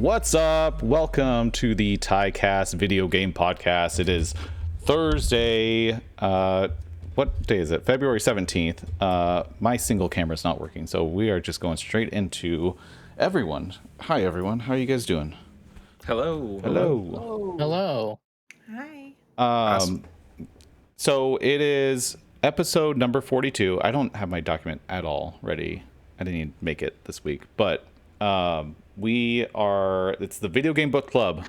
What's up? Welcome to the TYCAST video game podcast. It is Thursday. What day is it? February 17th. My single camera is not working, so we are just going straight into everyone. Hi, everyone. How are you guys doing? Hello. Hello. Hello. Hi. So it is episode number 42. I don't have my document at all ready. I didn't even make it this week, but it's the Video Game Book Club,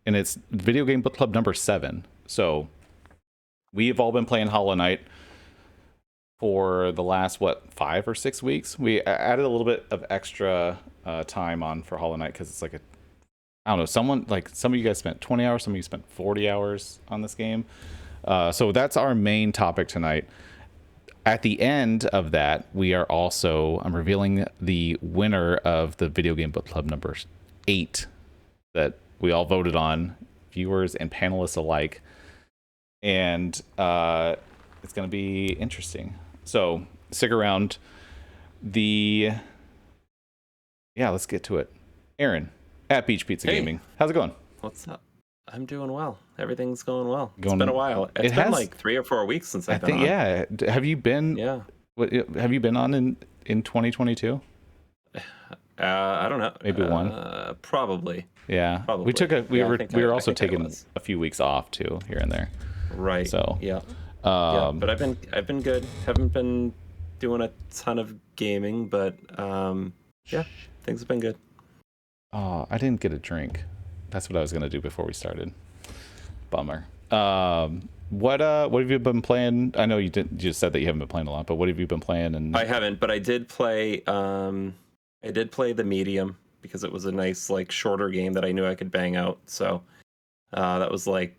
and it's Video Game Book Club number 7. So we have all been playing Hollow Knight for the last 5 or 6 weeks. We added a little bit of extra time on for Hollow Knight because it's like I don't know, some of you guys spent 20 hours, some of you spent 40 hours on this game. So that's our main topic tonight. At the end of that, I'm revealing the winner of the Video Game Book Club number 8 that we all voted on, viewers and panelists alike. And it's going to be interesting. So stick around. Let's get to it. Aaron, at Beach Pizza Gaming. How's it going? What's up? I'm doing well. Everything's going well. It's been a while. It's been like 3 or 4 weeks since I've been on. Yeah. Have you been? Yeah. Have you been on in 2022? I don't know. Maybe one. Probably. Yeah. Probably. We were also taking a few weeks off too, here and there. Right. So yeah. But I've been good. Haven't been doing a ton of gaming, but things have been good. Oh, I didn't get a drink. That's what I was gonna do before we started. Bummer. What have you been playing? I know you just said that you haven't been playing a lot, but what have you been playing? And I haven't, but I did play. I did play the Medium because it was a nice, shorter game that I knew I could bang out. So that was my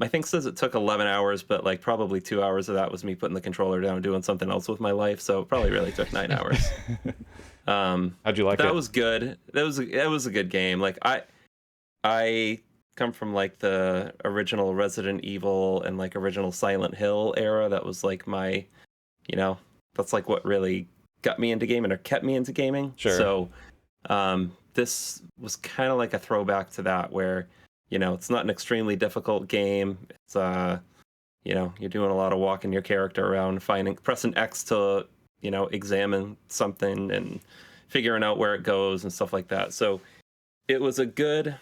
thing says it took 11 hours, but probably 2 hours of that was me putting the controller down, doing something else with my life. So it probably really took 9 hours. How'd you like it? That was good. That was a good game. I come from the original Resident Evil and original Silent Hill era. That was my, that's what really got me into gaming or kept me into gaming. Sure. So this was kind of like a throwback to that, where it's not an extremely difficult game. It's you're doing a lot of walking your character around, pressing X to examine something and figuring out where it goes and stuff like that. So it was a good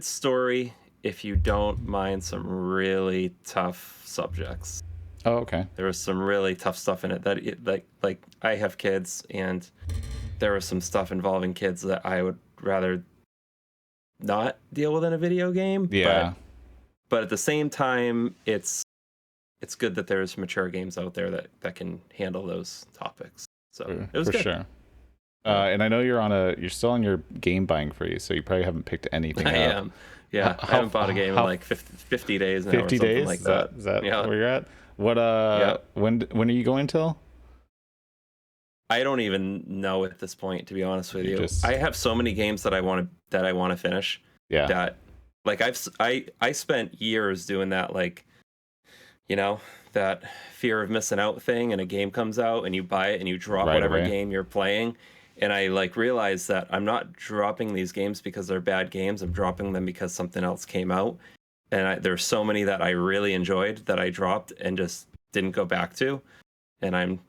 story if you don't mind some really tough subjects. Oh, okay. There was some really tough stuff in it that I have kids, and there was some stuff involving kids that I would rather not deal with in a video game. Yeah. But at the same time, it's good that there's mature games out there that can handle those topics. So it was good. Sure. And I know you're still on your game buying free, so you probably haven't picked anything up. I am. Yeah. I haven't bought a game in 50 days now. 50 or something days? like that. Is that yeah. where you're at? What when are you going till? I don't even know at this point, to be honest with you. I have so many games that I want to finish. Yeah. That I spent years doing that, that fear of missing out thing, and a game comes out and you buy it and you drop whatever game you're playing. And I realized that I'm not dropping these games because they're bad games. I'm dropping them because something else came out. And there's so many that I really enjoyed that I dropped and just didn't go back to. And I'm,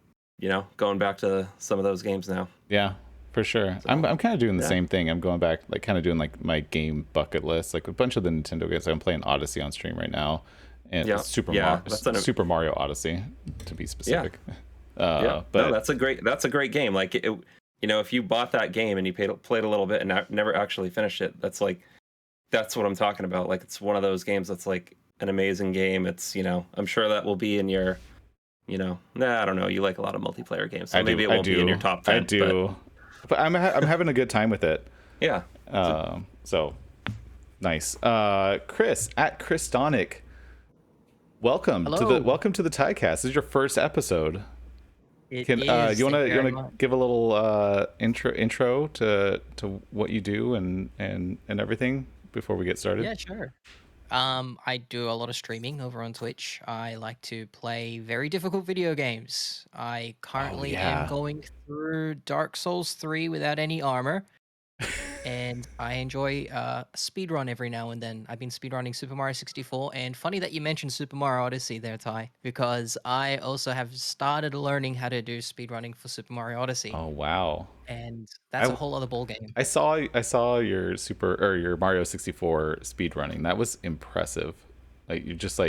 going back to some of those games now. Yeah, for sure. So, I'm kind of doing the same thing. I'm going back, kind of doing my game bucket list, a bunch of the Nintendo games. I'm playing Odyssey on stream right now, and Super Mario Odyssey, to be specific. Yeah. But no, that's a great game. If you bought that game and you played a little bit and never actually finished it, that's what I'm talking about. It's one of those games that's an amazing game. It's I'm sure that will be in your. I don't know. You like a lot of multiplayer games, so maybe it won't be in your top 10. I do, but I'm having a good time with it. Yeah. So nice. Chris at Christonic, welcome to the TYCAST. This is your first episode. You want to give a little intro to what you do and everything before we get started? Yeah, sure. I do a lot of streaming over on Twitch. I like to play very difficult video games. I currently am going through Dark Souls 3 without any armor, and I enjoy speedrun every now and then. I've been speedrunning Super Mario 64, and funny that you mentioned Super Mario Odyssey there, Ty, because I also have started learning how to do speedrunning for Super Mario Odyssey. Oh wow! And that's a whole other ball game. I saw your your Mario 64 speed running. That was impressive. Like you just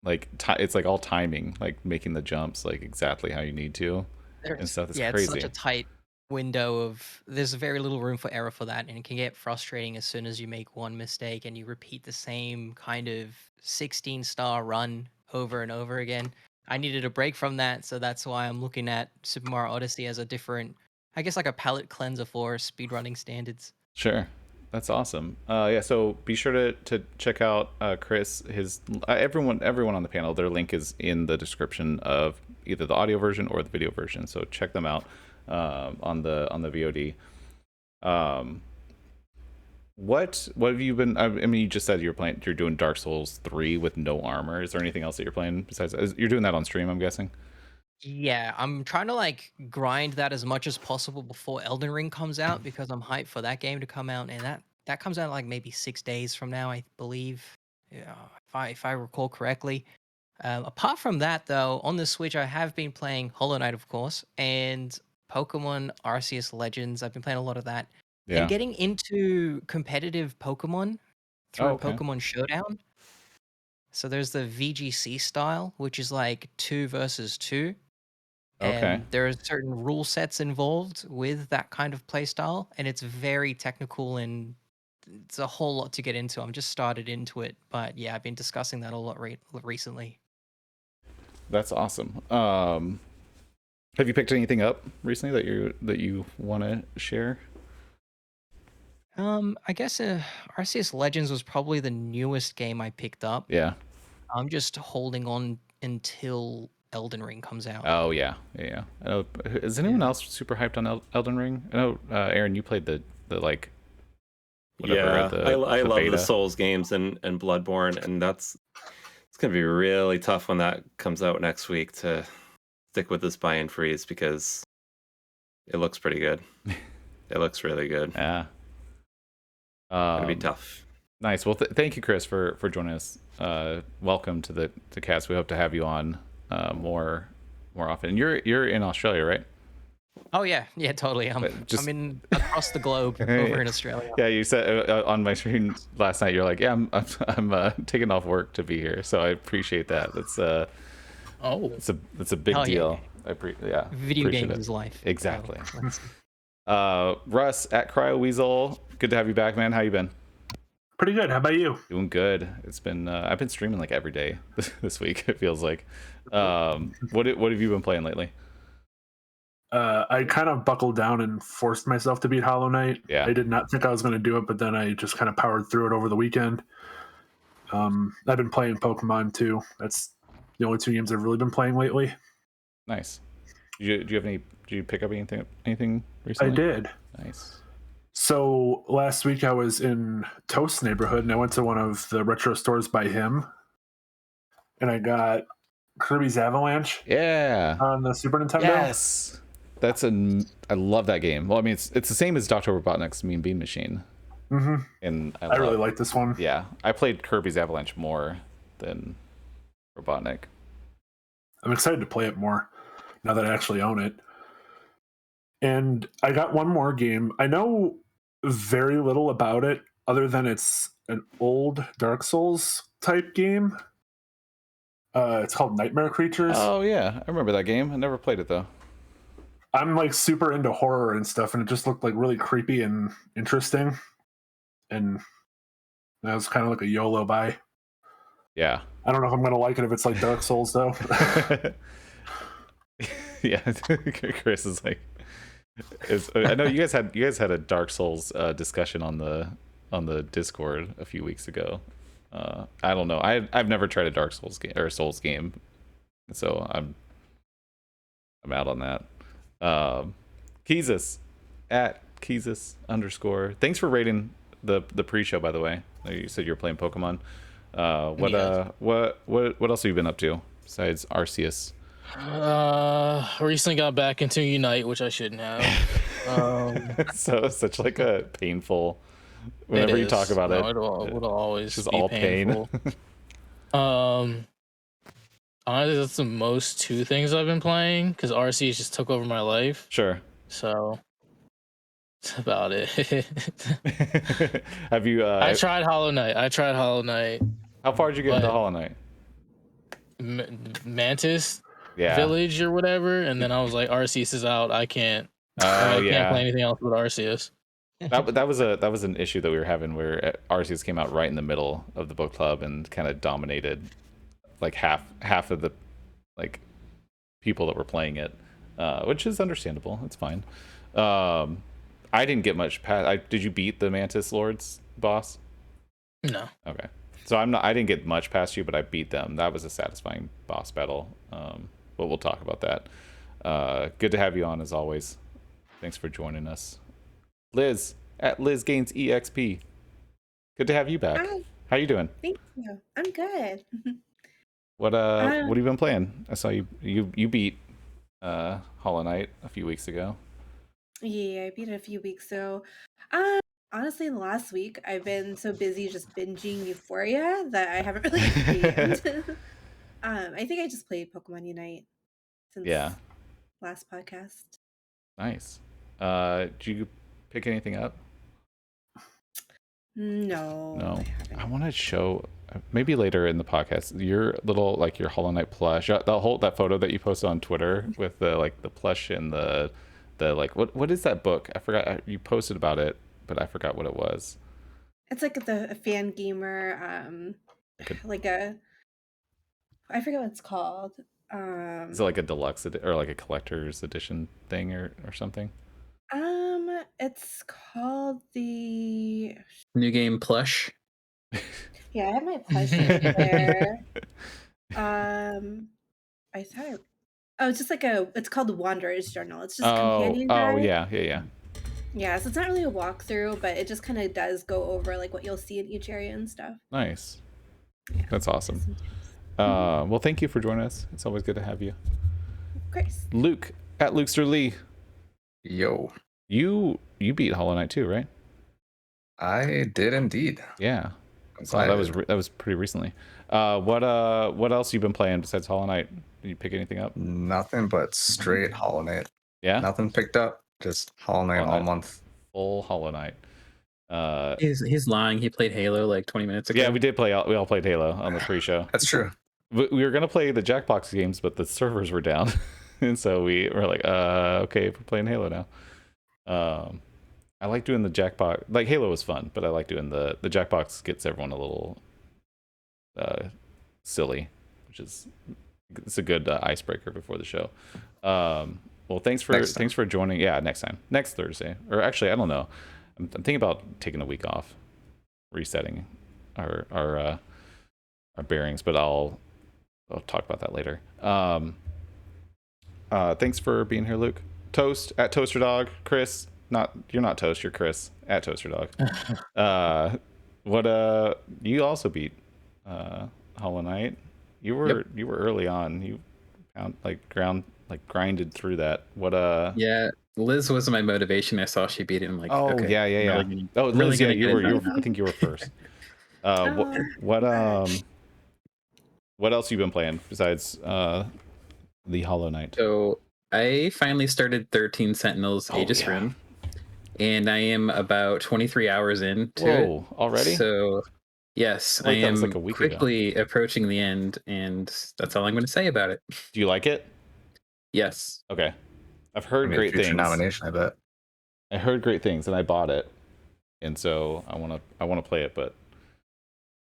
it's like all timing, like making the jumps like exactly how you need to and stuff. It's crazy. It's such a tight window of there's very little room for error for that, and it can get frustrating as soon as you make one mistake and you repeat the same kind of 16-star run over and over again. I needed a break from that, so that's why I'm looking at Super Mario Odyssey as a different, I guess, like a palate cleanser for speedrunning standards. Sure. That's awesome. Yeah, so be sure to check out Chris, his everyone on the panel. Their link is in the description of either the audio version or the video version. So check them out on the VOD. What have you been? I mean, you just said you're doing Dark Souls 3 with no armor. Is there anything else that you're playing besides? You're doing that on stream, I'm guessing. Yeah, I'm trying to like grind that as much as possible before Elden Ring comes out because I'm hyped for that game to come out, and that comes out like maybe 6 days from now, I believe. Yeah, if I recall correctly. Apart from that, though, on the Switch, I have been playing Hollow Knight, of course, and Pokemon Arceus Legends. I've been playing a lot of that, and getting into competitive Pokemon through Pokemon Showdown. So there's the VGC style, which is like 2 versus 2. And there are certain rule sets involved with that kind of play style, and it's very technical and it's a whole lot to get into. I'm just started into it, but yeah, I've been discussing that a lot recently. That's awesome. Have you picked anything up recently that you want to share? I guess Arceus Legends was probably the newest game I picked up. Yeah. I'm just holding on until Elden Ring comes out. Oh yeah. Is anyone else super hyped on Elden Ring? I know, Aaron, you played the like. Whatever, I love beta. The Souls games and Bloodborne, and it's gonna be really tough when that comes out next week to stick with this buy-in freeze because it looks pretty good. It looks really good. Yeah. Gonna be tough. Nice. Well, thank you, Chris, for joining us. Welcome to the cast. We hope to have you on more often. You're in Australia, right? Oh yeah, totally. I'm in across the globe over in Australia. Yeah, you said on my screen last night. You're like, yeah, I'm taking off work to be here, so I appreciate that. That's it's a big deal. Yeah. Video games is life. Exactly. Russ at CryoWeasel, good to have you back, man. How you been? Pretty good. How about you? Doing good. It's been I've been streaming like every day this week. It feels like. What have you been playing lately? I kind of buckled down and forced myself to beat Hollow Knight. Yeah. I did not think I was going to do it, but then I just kind of powered through it over the weekend. I've been playing Pokemon too. That's the only 2 games I've really been playing lately. Nice. Do you have any? Did you pick up anything recently? I did. Nice. So last week I was in Toast's neighborhood and I went to one of the retro stores by him, and I got Kirby's Avalanche. Yeah. On the Super Nintendo. Yes. I love that game. Well, I mean, it's the same as Dr. Robotnik's Mean Bean Machine. Mm-hmm. And I really like this one. Yeah, I played Kirby's Avalanche more than Robotnik. I'm excited to play it more now that I actually own it. And I got one more game. I know very little about it other than it's an old Dark Souls type game. It's called Nightmare Creatures. Oh yeah, I remember that game. I never played it though. I'm like super into horror and stuff, and it just looked like really creepy and interesting. And that was kind of like a YOLO buy. Yeah. I don't know if I'm gonna like it if it's like Dark Souls though. Yeah, Chris is like. I know you guys had a Dark Souls discussion on the Discord a few weeks ago. I don't know. I've never tried a Dark Souls game or a Souls game, so I'm out on that. Keezus at Keezus _. Thanks for rating the pre-show, by the way. You said you were playing Pokemon. What else have you been up to besides Arceus? Recently got back into Unite, which I shouldn't have. So such like a painful. Whenever you talk about it, it'll always it's just be all painful. Honestly, that's the most two things I've been playing because RC just took over my life. Sure. So that's about it. Have you? I tried Hollow Knight. How far did you get into Hollow Knight? Mantis Yeah. Village or whatever, and then I was like, Arceus is out. I can't. I can't play anything else but Arceus. that was an issue that we were having where Arceus came out right in the middle of the book club and kind of dominated like half of the like people that were playing it, which is understandable. It's fine. I didn't get much past. Did you beat the Mantis Lords boss? No. Okay. So I didn't get much past you, but I beat them. That was a satisfying boss battle. But we'll talk about that. Good to have you on as always. Thanks for joining us. Liz at Liz Gains EXP. Good to have you back. Hi. How you doing? Thank you. I'm good. What have you been playing? I saw you beat Hollow Knight a few weeks ago. Yeah, I beat it a few weeks ago. Honestly, in the last week, I've been so busy just binging Euphoria that I haven't really gamed. I think I just played Pokemon Unite since last podcast. Nice. Did you pick anything up? No. I want to show maybe later in the podcast your little like your Hollow Knight plush. That photo that you posted on Twitter with the like the plush and the like what is that book? I forgot you posted about it, but I forgot what it was. It's like a fan gamer I forget what it's called. Is it like a deluxe or like a collector's edition thing or something? It's called the New Game Plush. Yeah, I have my plush right there. I thought it's just like it's called the Wanderer's Journal. It's just a companion guide. Yeah. Yeah, so it's not really a walkthrough, but it just kind of does go over like what you'll see in each area and stuff. Nice. Yeah, that's awesome. Well, thank you for joining us. It's always good to have you. Of course. Luke at Lukester Lee. Yo. You beat Hollow Knight too, right? I did indeed. Yeah. So that was pretty recently. What else you been playing besides Hollow Knight? Did you pick anything up? Nothing but straight Hollow Knight. Yeah. Nothing picked up. Just Hollow Knight all month. Full Hollow Knight. He's lying. He played Halo like 20 minutes ago. Yeah, we all played Halo on the pre-show. That's true. We were gonna play the Jackbox games, but the servers were down, and so we were like, okay, we're playing Halo now. I like doing the Jackbox. Like Halo was fun, but I like doing the Jackbox. Gets everyone a little silly, which is it's a good icebreaker before the show. Well, thanks for joining. Yeah, next Thursday, or actually, I don't know. I'm thinking about taking a week off, resetting our bearings, but I'll talk about that later. Thanks for being here, Luke. Toast at Toaster Dog. Chris, you're not Toast, you're Chris at Toaster Dog. You also beat Hollow Knight. You were early on. You found grinded through that. Yeah, Liz was my motivation. I saw she beat it. I'm like, oh, okay, yeah. Liz, yeah, you were. I think you were first. What else you been playing besides the Hollow Knight? So I finally started 13 Sentinels Aegis Rim, and I am about 23 hours into it already. So yes, I am quickly approaching the end, and that's all I'm going to say about it. Do you like it? Yes. Okay. I've heard great things. Nomination, I bet. I heard great things, and I bought it, and so I want to play it, but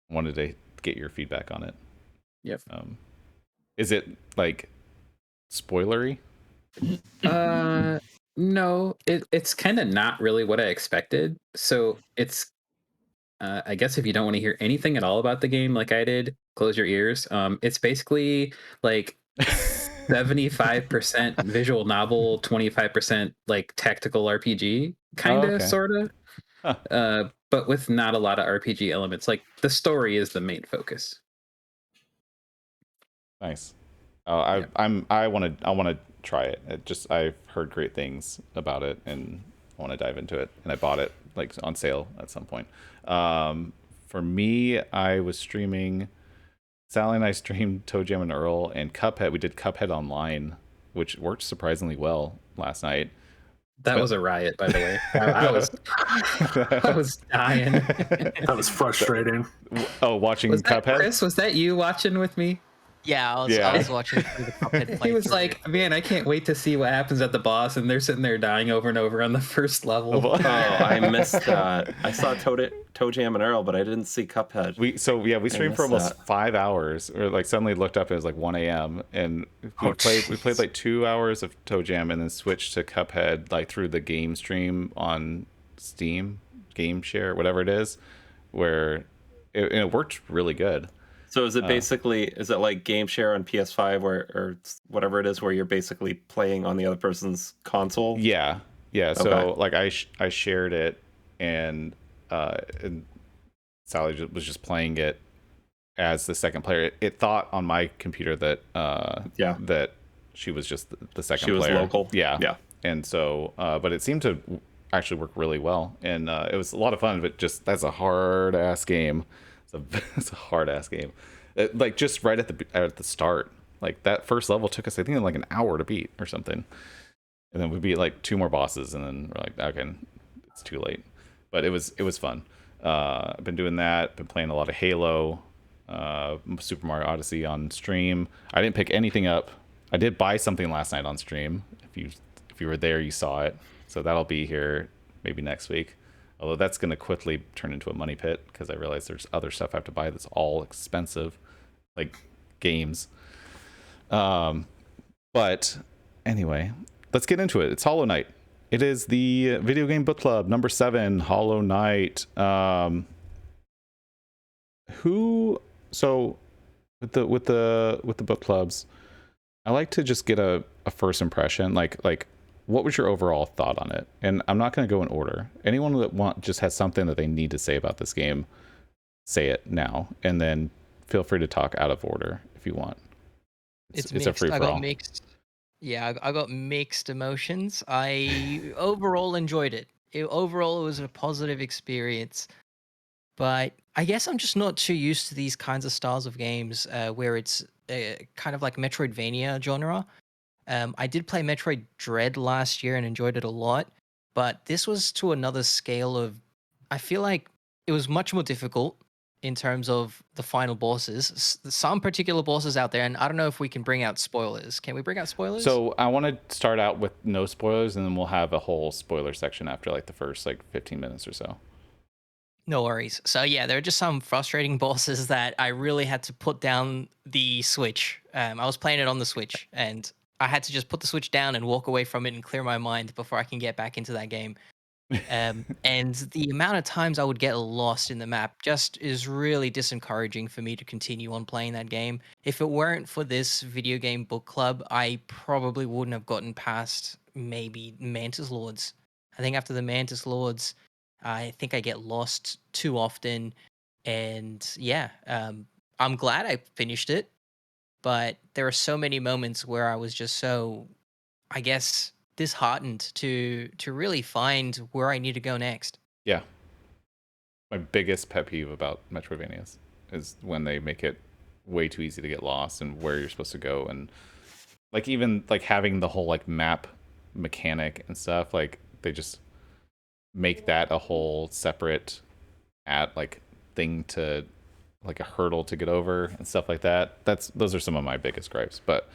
I wanted to get your feedback on it. Yep. Is it like spoilery? No, it's kind of not really what I expected. So it's I guess if you don't want to hear anything at all about the game like I did, close your ears. It's basically like 75% visual novel, 25% like tactical RPG, kind of, sort of. but with not a lot of RPG elements. Like the story is the main focus. Nice. I want to try it. I've heard great things about it, and I want to dive into it. And I bought it like on sale at some point. For me, I was streaming. Sally and I streamed Toe Jam and Earl and Cuphead. We did Cuphead online, which worked surprisingly well last night. That was a riot, by the way. I was dying. That was frustrating. Oh, watching Was that Cuphead? Chris, was that you watching with me? Yeah, I was watching through the Cuphead He was playthrough. like, man, I can't wait to see what happens at the boss, and they're sitting there dying over and over on the first level. Oh, I missed that. I saw Toe Jam and Earl, but I didn't see Cuphead. We streamed for almost 5 hours, or like suddenly looked up, it was like 1 a.m. and we played like 2 hours of Toe Jam and then switched to Cuphead like through the game stream on Steam, Game Share, whatever it is, where it worked really good. So is it basically, is it like Game Share on PS5 or whatever it is, where you're basically playing on the other person's console? Yeah. So like I shared it, and Sally was just playing it as the second player. It thought on my computer that that she was just the second player. She was local. Yeah. And so, but it seemed to actually work really well, and it was a lot of fun. But just that's a hard ass game. It's a hard ass game. Like just right at the start, like that first level took us, I think, like an hour to beat or something, and then we beat like 2 more bosses, and then we're like, okay, it's too late. But it was fun. I've been doing that. Been playing a lot of Halo, Super Mario Odyssey on stream. I didn't pick anything up. I did buy something last night on stream. If you were there, you saw it. So that'll be here maybe next week. Although that's going to quickly turn into a money pit because I realize there's other stuff I have to buy that's all expensive, like games. But anyway, let's get into it. It's Hollow Knight. It is the Video Game Book Club number 7, Hollow Knight. So with the book clubs, I like to just get a first impression, like what was your overall thought on it? And I'm not going to go in order. Anyone that just has something that they need to say about this game, say it now, and then feel free to talk out of order if you want. It's a free for all. I got mixed. Yeah, I got mixed emotions. I overall enjoyed it. Overall, it was a positive experience. But I guess I'm just not too used to these kinds of styles of games where it's kind of like Metroidvania genre. I did play Metroid Dread last year and enjoyed it a lot, but this was to another scale of, I feel like it was much more difficult in terms of the final bosses. Some particular bosses out there, and I don't know if we can bring out spoilers. Can we bring out spoilers? So I want to start out with no spoilers, and then we'll have a whole spoiler section after like the first 15 minutes or so. No worries. So yeah, there are just some frustrating bosses that I really had to put down the Switch. I was playing it on the Switch, and I had to just put the Switch down and walk away from it and clear my mind before I can get back into that game. And the amount of times I would get lost in the map just is really disencouraging for me to continue on playing that game. If it weren't for this video game book club, I probably wouldn't have gotten past maybe Mantis Lords. I think after the Mantis Lords, I think I get lost too often. And yeah, I'm glad I finished it. But there are so many moments where I was just so, I guess, disheartened to really find where I need to go next. Yeah. My biggest pet peeve about Metroidvanias is when they make it way too easy to get lost and where you're supposed to go, and like even like having the whole like map mechanic and stuff, like they just make that a whole separate thing to like a hurdle to get over and stuff like that. Those are some of my biggest gripes. But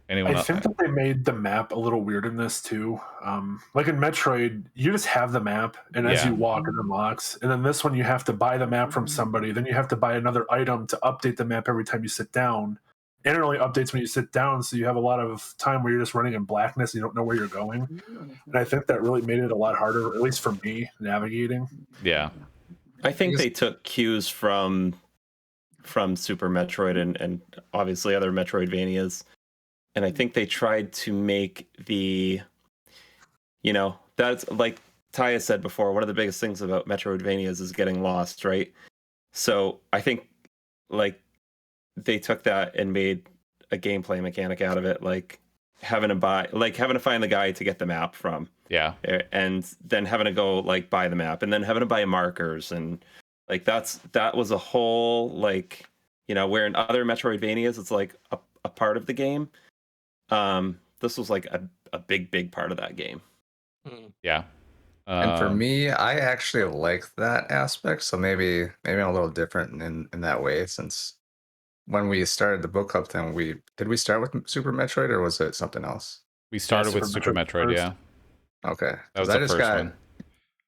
anyone I think that they made the map a little weird in this too. Like in Metroid, you just have the map, and as you walk, it unlocks. And then this one, you have to buy the map from somebody. Then you have to buy another item to update the map every time you sit down. And it only updates when you sit down, so you have a lot of time where you're just running in blackness. You don't know where you're going. And I think that really made it a lot harder, at least for me, navigating. Yeah. I think they took cues from Super Metroid and obviously other Metroidvanias. And I think they tried to make that's like Ty has said before, one of the biggest things about Metroidvanias is getting lost, right? So I think like they took that and made a gameplay mechanic out of it, like having to find the guy to get the map from. Yeah. And then having to go like buy the map, and then having to buy markers, and like that was a whole, like, you know, where in other Metroidvanias it's like a part of the game. This was like a big part of that game. Yeah. And for me, I actually like that aspect. So maybe I'm a little different in that way, since when we started the book club thing, did we start with Super Metroid or was it something else? We started with Super Metroid, yeah. Okay. That was I the just first got one.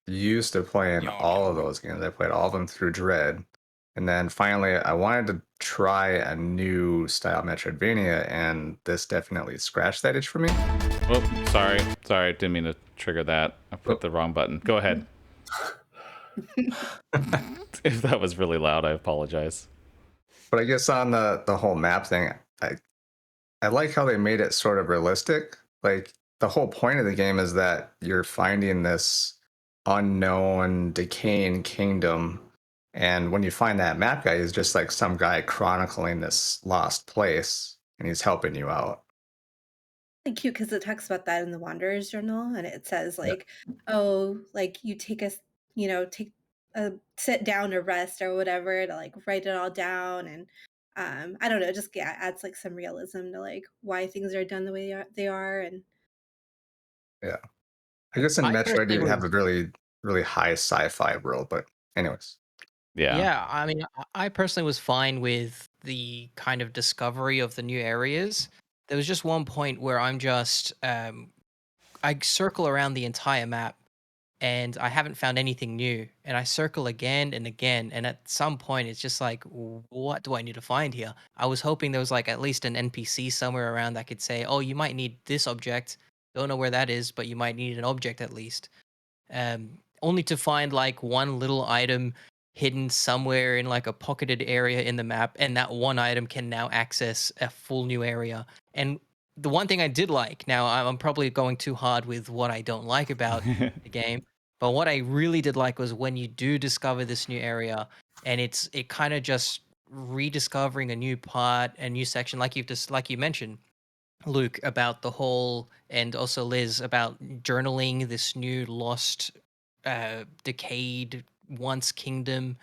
used to playing all of those games. I played all of them through Dread. And then finally, I wanted to try a new style Metroidvania, and this definitely scratched that itch for me. Oh, sorry. Didn't mean to trigger that. I put the wrong button. Go ahead. If that was really loud, I apologize. But I guess on the whole map thing, I like how they made it sort of realistic. Like, the whole point of the game is that you're finding this unknown, decaying kingdom. And when you find that map guy, he's just like some guy chronicling this lost place, and he's helping you out. Really cute because it talks about that in the Wanderer's Journal, and it says like, oh, like you take take a sit down or rest or whatever to like write it all down, and I don't know, just adds like some realism to like why things are done the way they are, and Yeah. I guess in I Metroid personally you have was a really, really high sci-fi world, but anyways. Yeah. Yeah, I mean, I personally was fine with the kind of discovery of the new areas. There was just one point where I circle around the entire map and I haven't found anything new. And I circle again and again. And at some point, it's just like, what do I need to find here? I was hoping there was like at least an NPC somewhere around that could say, oh, you might need this object. Don't know where that is, but you might need an object at least. Only to find like one little item hidden somewhere in like a pocketed area in the map, and that one item can now access a full new area. And the one thing I did like, now I'm probably going too hard with what I don't like about the game, but what I really did like was when you do discover this new area, and it kind of just rediscovering a new part, a new section, like you mentioned, Luke, about the whole, and also Liz, about journaling this new lost, decayed once kingdom.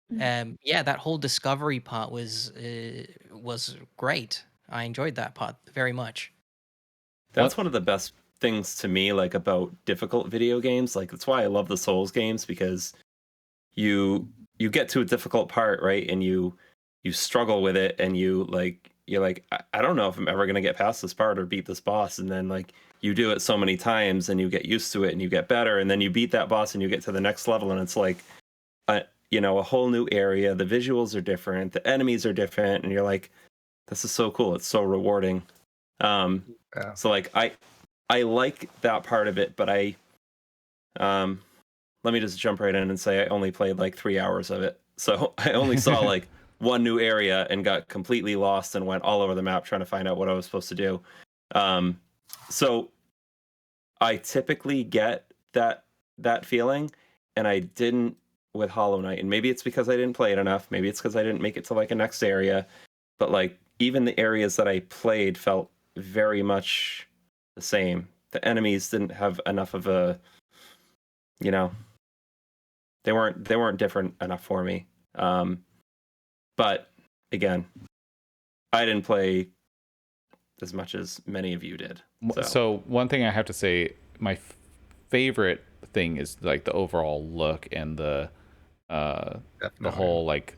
Yeah, that whole discovery part was great. I enjoyed that part very much. That's one of the best things to me, like about difficult video games. Like that's why I love the Souls games, because you get to a difficult part, right, and you struggle with it, and you're like, I don't know if I'm ever gonna get past this part or beat this boss, and then like you do it so many times and you get used to it and you get better, and then you beat that boss and you get to the next level, and it's like a whole new area. The visuals are different, the enemies are different, and you're like, this is so cool. It's so rewarding. So like I like that part of it, but let me just jump right in and say I only played like 3 hours of it. So I only saw like one new area and got completely lost and went all over the map trying to find out what I was supposed to do. So I typically get that feeling, and I didn't with Hollow Knight. And maybe it's because I didn't play it enough. Maybe it's because I didn't make it to like a next area. But like even the areas that I played felt very much the same. The enemies didn't have enough of a, they weren't different enough for me. But again, I didn't play as much as many of you did. So one thing I have to say, my favorite thing is like the overall look and the whole like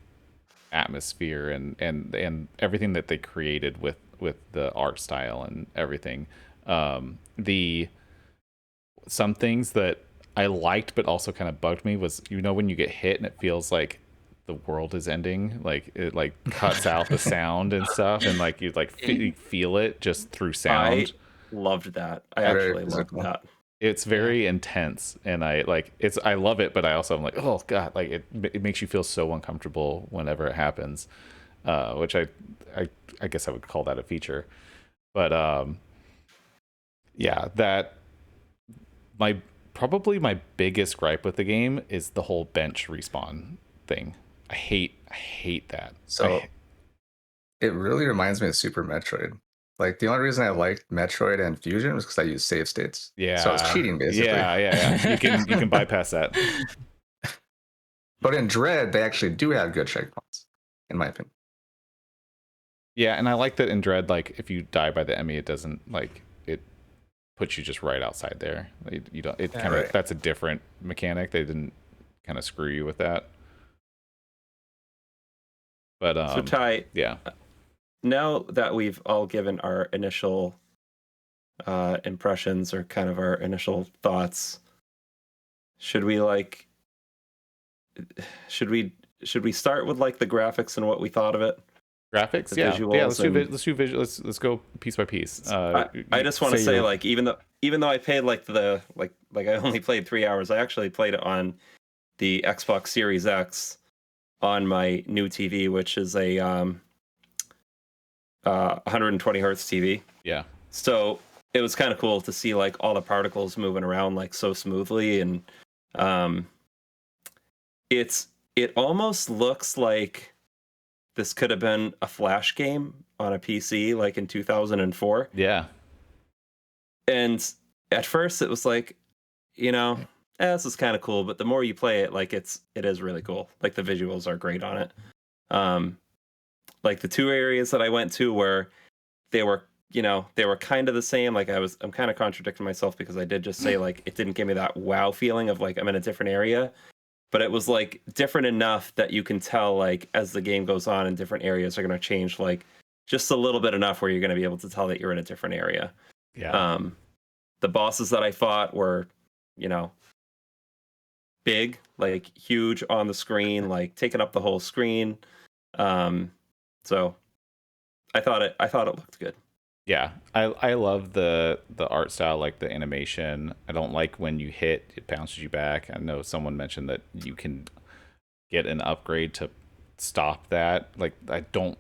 atmosphere and everything that they created with the art style and everything. Some things that I liked but also kind of bugged me was, when you get hit and it feels like the world is ending, like it like cuts out the sound and stuff, and like you feel it just through sound. I loved that. I actually loved that. It's very intense, and I love it, but I also am like, oh god, like it makes you feel so uncomfortable whenever it happens, which I guess I would call that a feature. But yeah, that my probably my biggest gripe with the game is the whole bench respawn thing. I hate that. So it really reminds me of Super Metroid. Like the only reason I liked Metroid and Fusion was because I used save states. Yeah. So it's cheating basically. Yeah. You can bypass that. But in Dread, they actually do have good checkpoints, in my opinion. Yeah, and I like that in Dread, like if you die by the enemy, it doesn't like it puts you just right outside there. You don't. It kind of that's a different mechanic. They didn't kind of screw you with that. But So Ty, yeah. Now that we've all given our initial impressions or kind of our initial thoughts, should we start with like the graphics and what we thought of it? Graphics, The yeah. visuals Let's do visual. Let's go piece by piece. I just want to say, like, even though I paid like I only played 3 hours, I actually played it on the Xbox Series X on my new TV, which is a 120 hertz TV. Yeah. So it was kind of cool to see like all the particles moving around like so smoothly, and it almost looks like this could have been a Flash game on a PC like in 2004. Yeah. And at first it was like, this is kind of cool, but the more you play it, like it is really cool. Like the visuals are great on it. Like the two areas that I went to where they were kind of the same. Like I'm kind of contradicting myself because I did just say like it didn't give me that wow feeling of like I'm in a different area. But it was like different enough that you can tell like as the game goes on and different areas are going to change like just a little bit enough where you're going to be able to tell that you're in a different area. Yeah. The bosses that I fought were, big, like huge on the screen, like taking up the whole screen. So I thought it looked good. Yeah, I love the art style, like the animation. I don't like when you hit, it bounces you back. I know someone mentioned that you can get an upgrade to stop that. Like I don't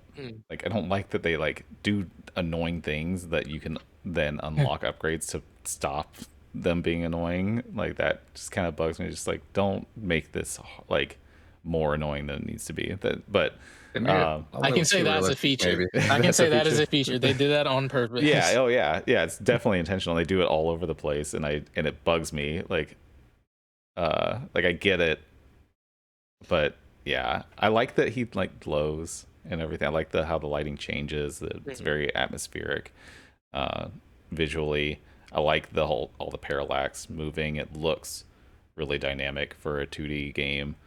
like that they like do annoying things that you can then unlock upgrades to stop them being annoying. Like that just kind of bugs me. Just like don't make this like more annoying than it needs to be. But I can say that as a feature. I can say that as a feature. They did that on purpose. Yeah. Oh yeah. Yeah. It's definitely intentional. They do it all over the place, and it bugs me. Like I get it, but yeah, I like that he like glows and everything. I like how the lighting changes. It's very atmospheric, visually. I like all the parallax moving. It looks really dynamic for a 2D game.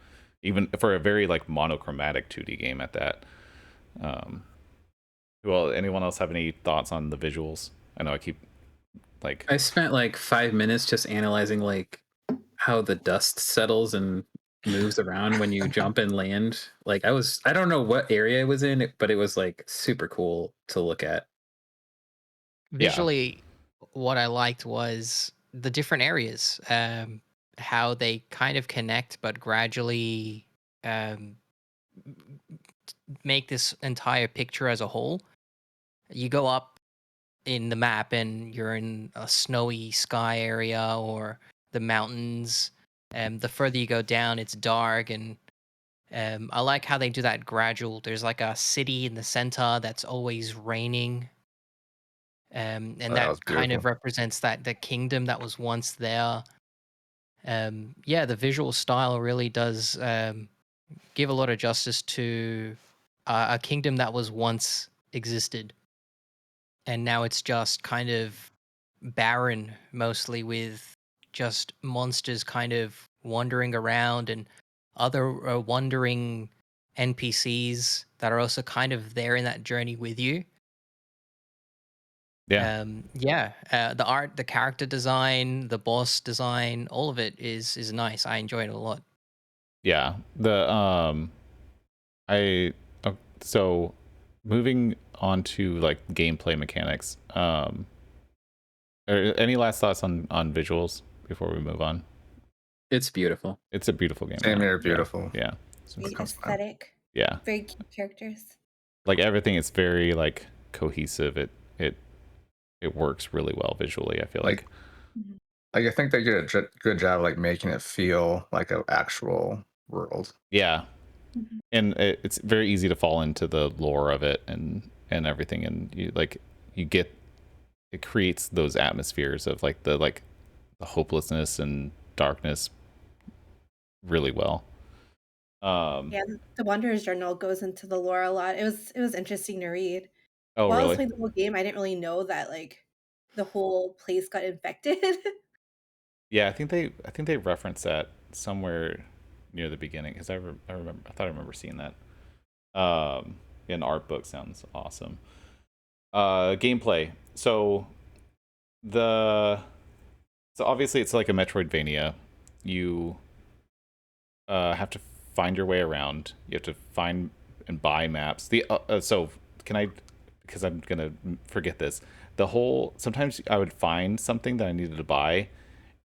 Even for a very like monochromatic 2D game at that. Well, anyone else have any thoughts on the visuals? I know I spent like 5 minutes just analyzing like how the dust settles and moves around when you jump and land. Like I don't know what area it was in, but it was like super cool to look at. Visually, what I liked was the different areas. How they kind of connect, but gradually make this entire picture as a whole. You go up in the map and you're in a snowy sky area or the mountains. The further you go down, it's dark, and I like how they do that gradual. There's like a city in the center that's always raining. And that kind of represents the kingdom that was once there. The visual style really does give a lot of justice to a kingdom that was once existed, and now it's just kind of barren, mostly with just monsters kind of wandering around and other wandering NPCs that are also kind of there in that journey with you. The art, the character design, the boss design, all of it is nice. I enjoy it a lot. Yeah. So moving on to like gameplay mechanics. Any last thoughts on visuals before we move on? It's beautiful. It's a beautiful game. Same here, beautiful. Yeah. Aesthetic. Yeah. Very cute characters. Like everything is very like cohesive. It works really well visually, I feel like. Like I think they did a good job like making it feel like an actual world. Yeah, Mhm. and it's very easy to fall into the lore of it and everything, and you get it creates those atmospheres of like the hopelessness and darkness really well. Yeah, the Wanderer's Journal goes into the lore a lot. It was interesting to read. Oh, While I was really? playing the whole game, I didn't really know that like the whole place got infected. Yeah, I think they reference that somewhere near the beginning because I thought I remember seeing that. An art book sounds awesome. Gameplay. The so obviously it's like a Metroidvania. You have to find your way around. You have to find and buy maps. So can I? Because I'm gonna forget this. Sometimes I would find something that I needed to buy,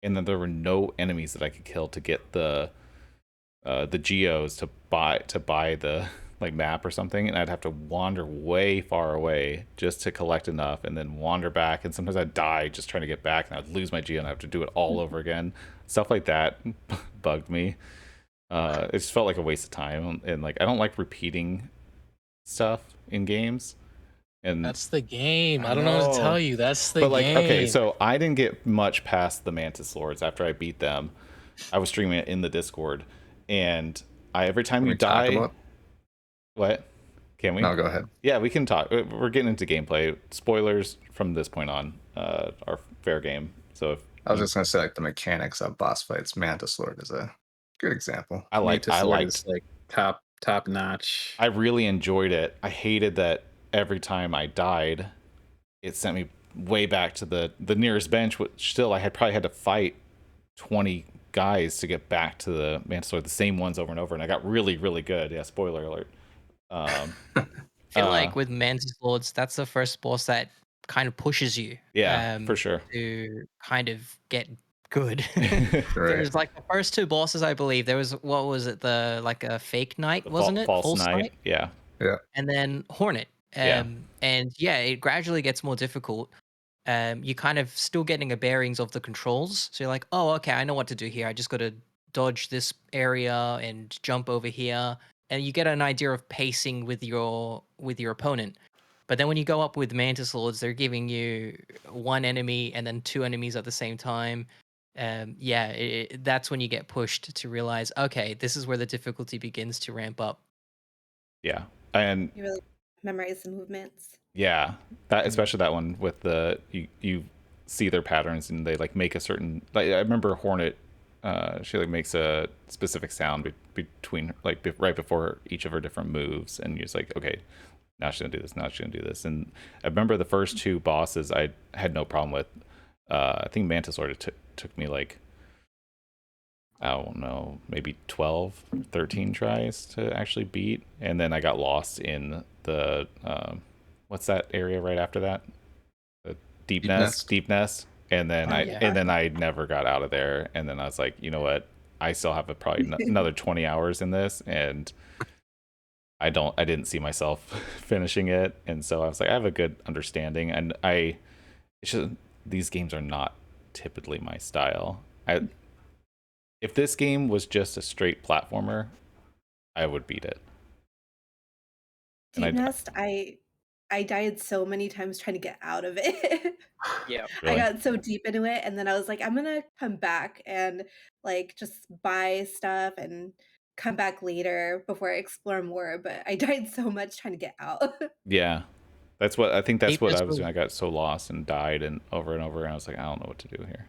and then there were no enemies that I could kill to get the geos to buy the like map or something, and I'd have to wander way far away just to collect enough, and then wander back. And sometimes I'd die just trying to get back, and I'd lose my geo, and I have to do it all over again. Stuff like that bugged me. It just felt like a waste of time, and like I don't like repeating stuff in games. And That's the game. I I don't know what to know. tell you. That's the but like, game. okay, so I didn't get much past the Mantis Lords after I beat them. I was streaming it in the Discord, and every time Can you we talk die, about? what? Can we? No, go ahead. Yeah, we can talk. We're getting into gameplay. Spoilers from this point on are fair game. So if I was just gonna say like the mechanics of boss fights. Mantis Lord is a good example. Mantis Lord is like top notch. I really enjoyed it. I hated that every time I died, it sent me way back to the nearest bench, which still I had probably had to fight 20 guys to get back to the Mantis Lord, the same ones over and over, and I got really, really good. Yeah, spoiler alert. I feel like with Mantis Lords, that's the first boss that kind of pushes you. Yeah, for sure. To kind of get good. Right. There's like the first two bosses, I believe. There was what was it? The like a fake knight, wasn't it? False Knight. Yeah. Yeah. And then Hornet. Yeah. And yeah, it gradually gets more difficult. You kind of still getting the bearings of the controls. So you're like, oh, okay, I know what to do here. I just got to dodge this area and jump over here, and you get an idea of pacing with your opponent. But then when you go up with Mantis Lords, they're giving you one enemy and then two enemies at the same time. Yeah, that's when you get pushed to realize, okay, this is where the difficulty begins to ramp up. Yeah. And You really memorize the movements. yeah, that especially that one with you see their patterns and they like make a certain like I remember Hornet she like makes a specific sound between like right before each of her different moves, and you're just like, okay, now she's gonna do this, now she's gonna do this. And I remember the first two bosses I had no problem with. I think Mantis Lord took me like, I don't know, maybe 12, 13 tries to actually beat, and then I got lost in the what's that area right after that? The deep nest, and then I never got out of there. And then I was like, you know what? I still have probably another 20 hours in this, and I didn't see myself finishing it. And so I was like, I have a good understanding, and these games are not typically my style. If this game was just a straight platformer, I would beat it. Deep Nest, I died so many times trying to get out of it. Yeah. Really? I got so deep into it, and then I was like, I'm gonna come back and like just buy stuff and come back later before I explore more. But I died so much trying to get out. Yeah. That's what I think. That's Deep what Nest I was was- doing. I got so lost and died and over, and I was like, I don't know what to do here.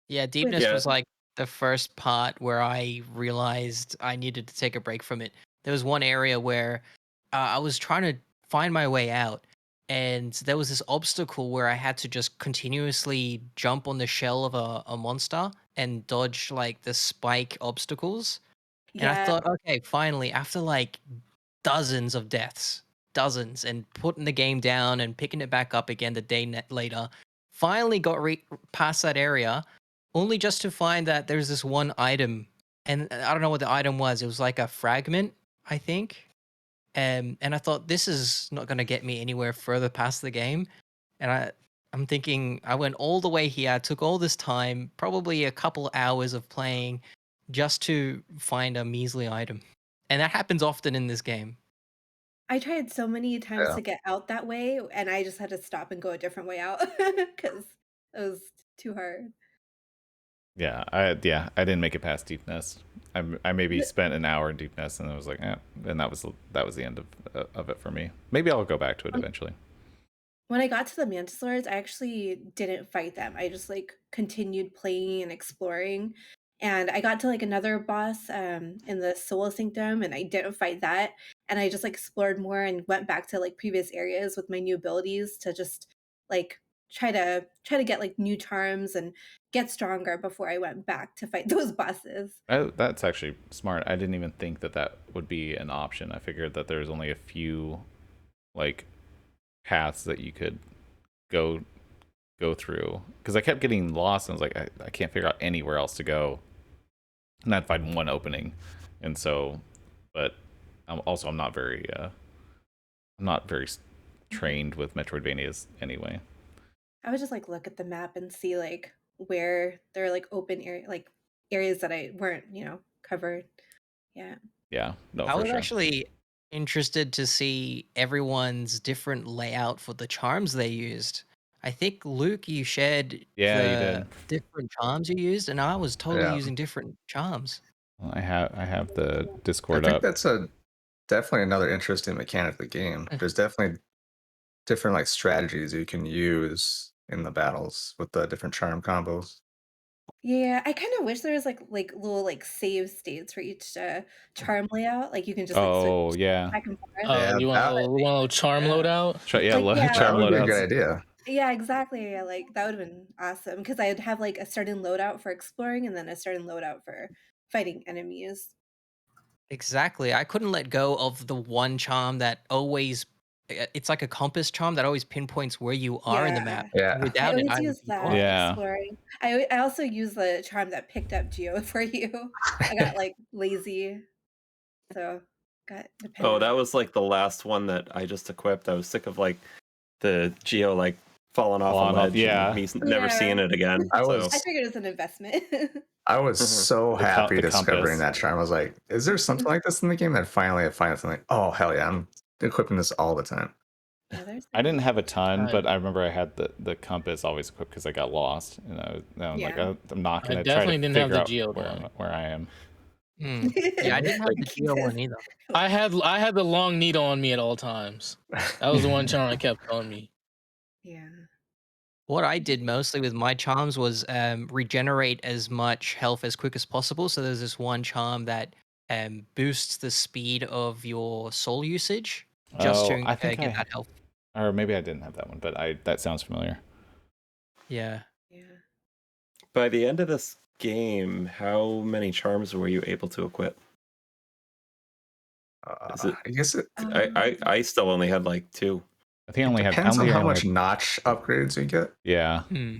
Yeah, Deepness Yeah. was like the first part where I realized I needed to take a break from it. There was one area where I was trying to find my way out, and there was this obstacle where I had to just continuously jump on the shell of a monster and dodge like the spike obstacles. And I Yeah, thought, okay, finally, after like dozens of deaths, dozens, and putting the game down and picking it back up again the day later, finally got past that area, only just to find that there's this one item, and I don't know what the item was. It was like a fragment, I think. And I thought this is not going to get me anywhere further past the game, and I'm thinking I went all the way here, took all this time, probably a couple hours of playing just to find a measly item. And that happens often in this game. I tried so many times Yeah. to get out that way, and I just had to stop and go a different way out because it was too hard. Yeah, I didn't make it past Deepness. I maybe But spent an hour in Deepness, and I was like, and that was the end of it for me. Maybe I'll go back to it eventually. when I got to the Mantis Lords, I actually didn't fight them. I just like continued playing and exploring. And I got to like another boss in the Soul Sanctum, and I didn't fight that. And I just like explored more and went back to like previous areas with my new abilities to just like try to get like new charms and get stronger before I went back to fight those bosses. That's actually smart. I didn't even think that would be an option. I figured that there's only a few like paths that you could go through, because I kept getting lost and I was like, I can't figure out anywhere else to go, and I'd find one opening. And so, but I'm not very trained with Metroidvanias anyway. I would just like look at the map and see like where there are like open area like areas that I weren't, covered. Yeah. Yeah, no, I for was sure. actually interested to see everyone's different layout for the charms they used. I think Luke, you shared Yeah, you the did. different charms you used, and I was totally Yeah. using different charms. Well, I have the I Discord think up. that's definitely another interesting mechanic of the game. There's definitely different like strategies you can use in the battles with the different charm combos. Yeah, I kind of wish there was like little like save states for each charm layout. Like you can just like switch Oh yeah, back and forth. Yeah, You want that, a little charm Yeah. loadout? yeah, Like yeah, that charm would be a good loadouts. idea. yeah, exactly. Yeah, like that would have been awesome because I'd have like a certain loadout for exploring and then a certain loadout for fighting enemies. Exactly. I couldn't let go of the one charm that always it's like a compass charm that always pinpoints where you are in the map. Yeah. Yeah. I Without it, always I would use be that lost. Yeah. exploring. I also use the charm that picked up Geo for you. I got like lazy, so got Oh, dependent. that was like the last one that I just equipped. I was sick of like the Geo like falling off a ledge yeah. and me never seeing it again. I so. was I figured it was an investment. I was so The happy the discovering compass. that charm. I was like, is there something like this in the game? And finally I find something like, oh hell yeah, I'm equipping this all the time. Yeah, there's I didn't have a ton, Right. but I remember I had the compass always equipped because I got lost, and I'm like, Yeah. I'm not I gonna try to definitely didn't have figure the out Geo where one. where I am. Yeah, I didn't have the Geo one either. I had the long needle on me at all times. That was the one charm I kept on me. Yeah. What I did mostly with my charms was regenerate as much health as quick as possible. So there's this one charm that boosts the speed of your soul usage just to I think get that health. or maybe I didn't have that one, but that sounds familiar. Yeah. Yeah. By the end of this game, how many charms were you able to equip? Is it- I guess it I still only had like 2. I think I only have. depends on I how only much have- notch upgrades you get. Yeah, Hmm.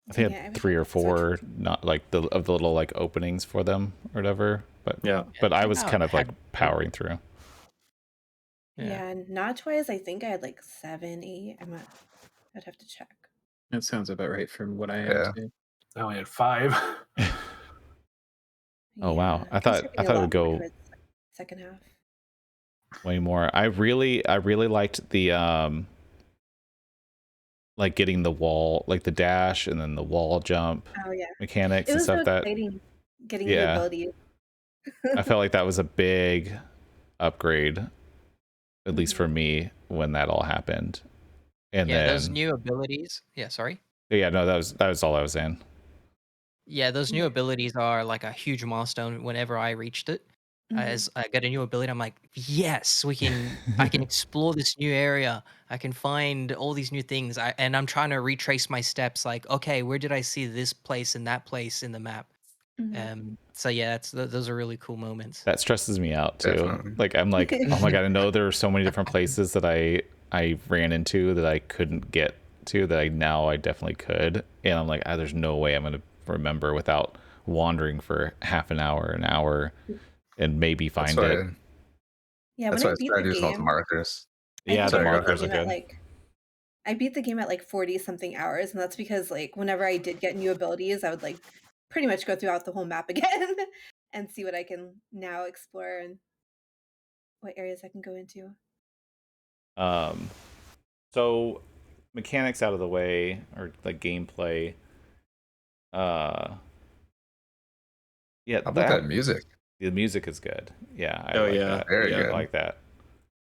I think I Yeah, had I 3 or haven't switched. 4, not like the little like openings for them or whatever. But Yeah. but I think was I kind of like had- powering through. Yeah, notch wise, I think I had like 7, 8. I'd have to check. That sounds about right from what I had Yeah. too. I only had 5. Oh, wow. Yeah, I thought started it a lot would more go towards the second half. way more. I really liked the like getting the wall, like the dash and then the wall jump Oh yeah, mechanics it and was so stuff. That exciting getting Yeah. the abilities. I felt like that was a big upgrade, at least for me, when that all happened. And Yeah, then those new abilities. Yeah, sorry. yeah, no, that was all I was saying. Yeah, those new Yeah. abilities are like a huge milestone whenever I reached it. Mhm. As I get a new ability, I'm like, yes, I can explore this new area. I can find all these new things. And I'm trying to retrace my steps. Like, okay, where did I see this place and that place in the map? Mhm. So yeah, those are really cool moments. That stresses me out too. Definitely. Like I'm like, oh my god, I know there are so many different places that I ran into that I couldn't get to that I definitely could, and I'm like, there's no way I'm gonna remember without wandering for half an hour, and maybe That's find why, it. Yeah, that's when why I I beat started the using all the game, markers. I Yeah, think the I beat markers are game at good. like I beat the game at like 40 something hours, and that's because like whenever I did get new abilities, I would like pretty much go throughout the whole map again and see what I can now explore and what areas I can go into. So mechanics out of the way, or like gameplay. Yeah, How about that music? The music is good. Yeah, I Oh like yeah, that. Very yeah. I good. like that.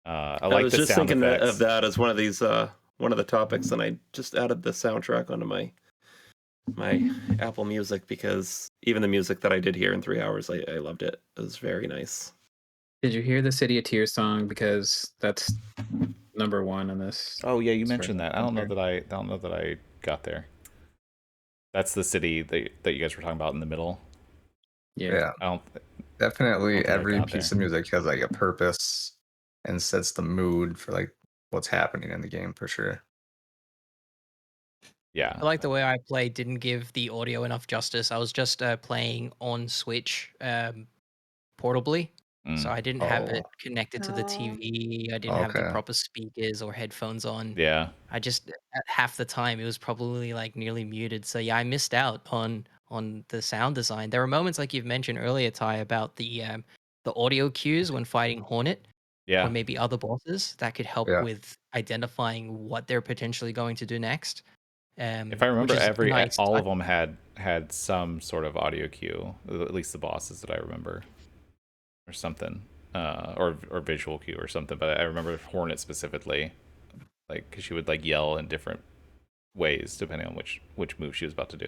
I I like was the just sound thinking effects. of that as one of these one of the topics, and I just added the soundtrack onto my Apple Music because even the music that I did hear in 3 hours, I loved it. It was very nice. Did you hear the City of Tears song? Because that's number one on this. Oh yeah, you Sorry. mentioned that. I don't know that I got there. That's the city that you guys were talking about in the middle. Yeah. I don't. Definitely think I every got piece there. of music has like a purpose and sets the mood for like what's happening in the game for sure. Yeah. I like the way I played didn't give the audio enough justice. I was just playing on Switch portably, so I didn't have it Oh, connected to the Oh. TV. I didn't have the okay. proper speakers or headphones on. Yeah. I just at half the time it was probably like nearly muted. So yeah, I missed out on the sound design. There are moments like you've mentioned earlier, Ty, about the audio cues when fighting Hornet Yeah. or maybe other bosses that could help Yeah. with identifying what they're potentially going to do next. If I Which remember, is nice. all of them had some sort of audio cue. At least the bosses that I remember, or something, or visual cue or something. But I remember Hornet specifically, like because she would like yell in different ways depending on which move she was about to do.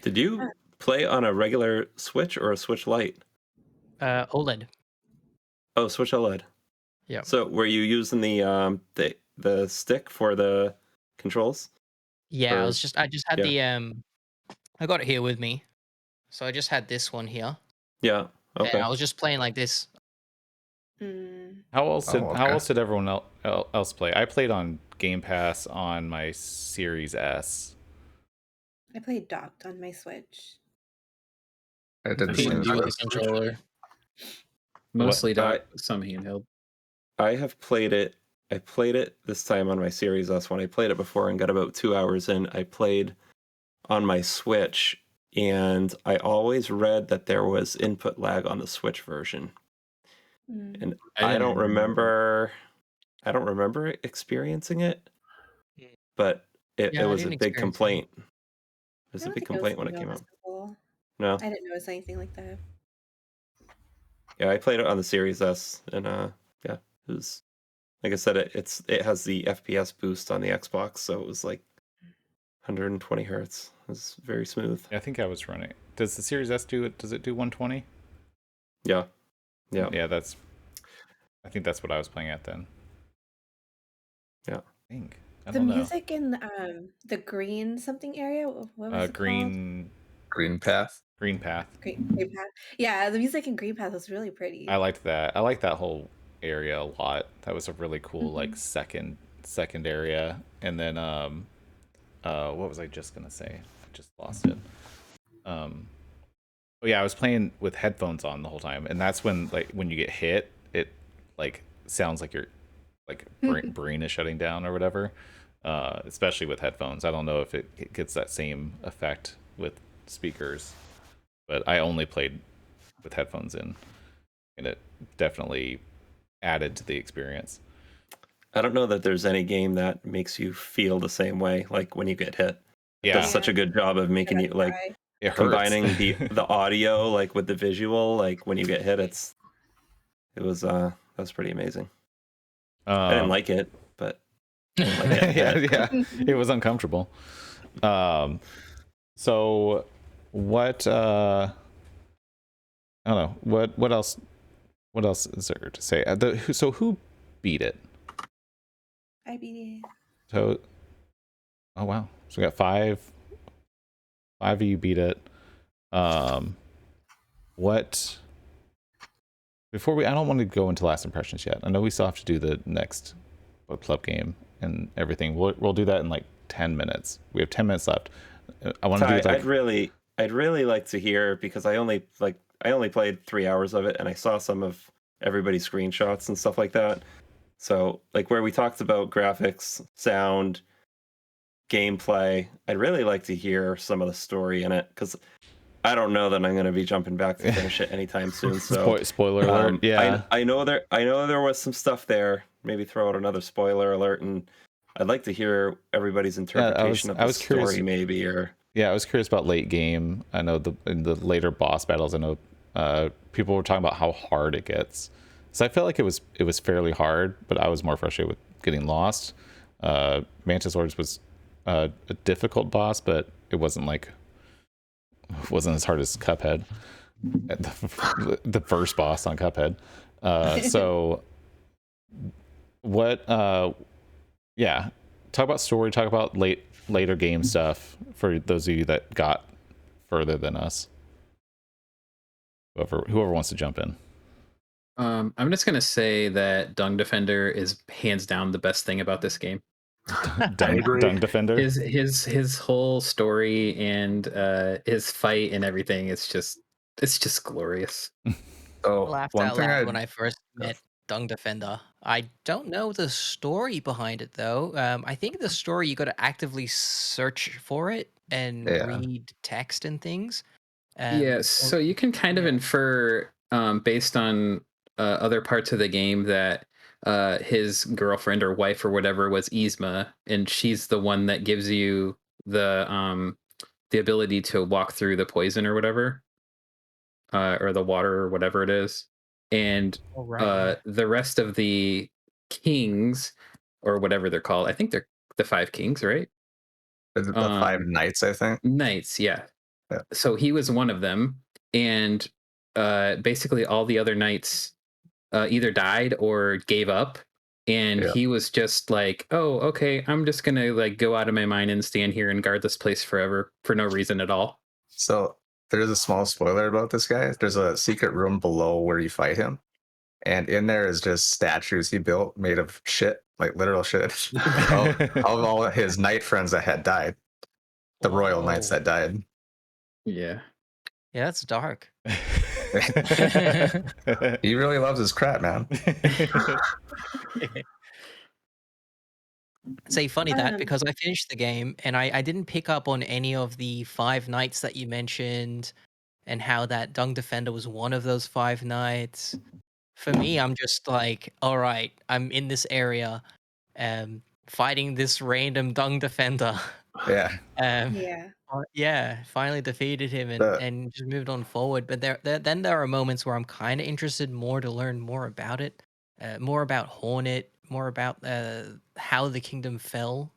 Did you play on a regular Switch or a Switch Lite? OLED. Oh, Switch OLED. Yeah. So were you using the stick for the controls? Yeah, Or- I just had yeah. I got it here with me. So I just had this one here. Yeah. Okay. And I was just playing like this. Mm. How else okay. did everyone else play? I played on Game Pass on my Series S. I played docked on my Switch. I did the P&D same thing. with a controller. Mostly What? some handheld. I have played it. I played it this time on my Series S. When I played it before and got about 2 hours in, I played on my Switch, and I always read that there was input lag on the Switch version. Mm. And I I don't didn't remember experiencing it, but it Yeah, I was a didn't big experience it. complaint. It I was a don't big think it was complaint when it came out. noticeable. No. I didn't notice anything like that. Yeah, I played it on the Series S, and yeah, it was like I said, it has the FPS boost on the Xbox, so it was like 120 hertz. It was very smooth. Yeah, I think I was running. Does the Series S do it? Does it do 120? Yeah, yeah, Yeah, I think that's what I was playing at then. yeah. I think. I The don't know. music in the green something area. What was it called? Green Path. Green Path. Green Path. Yeah, the music in Green Path was really pretty. I liked that. I liked that whole area a lot. That was a really cool like second area. And then what was I just gonna say? I just lost it. Oh yeah, I was playing with headphones on the whole time, and that's when like when you get hit, it like sounds like your like brain is shutting down or whatever. Especially with headphones. I don't know if it gets that same effect with speakers, but I only played with headphones in, and it definitely added to the experience. I don't know that there's any game that makes you feel the same way, like when you get hit. It Yeah, does such a good job of making you like it hurts. combining the audio like with the visual. Like when you get hit, that's pretty amazing. I didn't like it, but I didn't like it. yeah, it was uncomfortable. So what I don't know, what else is there to say? So who beat it? I beat it. So oh wow, so we got five of you beat it. What before I don't want to go into last impressions yet. I know we still have to do the next book club game and everything. We'll do that in like 10 minutes. We have 10 minutes left. I want to do like I'd really like to hear, because I only played 3 hours of it, and I saw some of everybody's screenshots and stuff like that. So, like where we talked about graphics, sound, gameplay, I'd really like to hear some of the story in it, because I don't know that I'm going to be jumping back to finish it anytime soon. So, Spoiler alert. Yeah. I know there was some stuff there. Maybe throw out another spoiler alert, and I'd like to hear everybody's interpretation of the story, curious. maybe. Or yeah, I was curious about late game. I know in the later boss battles, I know people were talking about how hard it gets. So I felt like it was fairly hard, but I was more frustrated with getting lost. Mantis Lords was a difficult boss, but it wasn't as hard as Cuphead, the first boss on Cuphead. So what? Yeah, talk about story. Talk about later game stuff for those of you that got further than us. Whoever wants to jump in. I'm just gonna say that Dung Defender is hands down the best thing about this game. Dung Defender. His whole story and his fight and everything, it's just glorious. I So laughed one out thing loud when I first met Dung Defender. I don't know the story behind it though. I think the story you got to actively search for it and Yeah. read text and things. Yeah, so you can kind of infer based on other parts of the game that his girlfriend or wife or whatever was Yzma, and she's the one that gives you the ability to walk through the poison or whatever, or the water or whatever it is. And Oh, right, yeah. the rest of the kings or whatever they're called, I think they're the 5 kings, right? the 5 knights, I think. Knights, yeah. Yeah. So he was one of them, and basically all the other knights either died or gave up, and Yeah. he was just like, "Oh, okay, I'm just gonna like go out of my mind and stand here and guard this place forever for no reason at all." So there's a small spoiler about this guy. There's a secret room below where you fight him, and in there is just statues he built made of shit, like literal shit, of all of his knight friends that had died, the royal knights Whoa. that died. Yeah. Yeah, that's dark. He really loves his crap, man. Say funny that Um, because I finished the game and I didn't pick up on any of the 5 knights that you mentioned and how that Dung Defender was one of those 5 knights. For me, I'm just like, all right, I'm in this area, fighting this random Dung Defender. Yeah. yeah. Yeah, finally defeated him The- and just moved on forward. But then there are moments where I'm kind of interested more to learn more about it, more about Hornet, more about how the kingdom fell.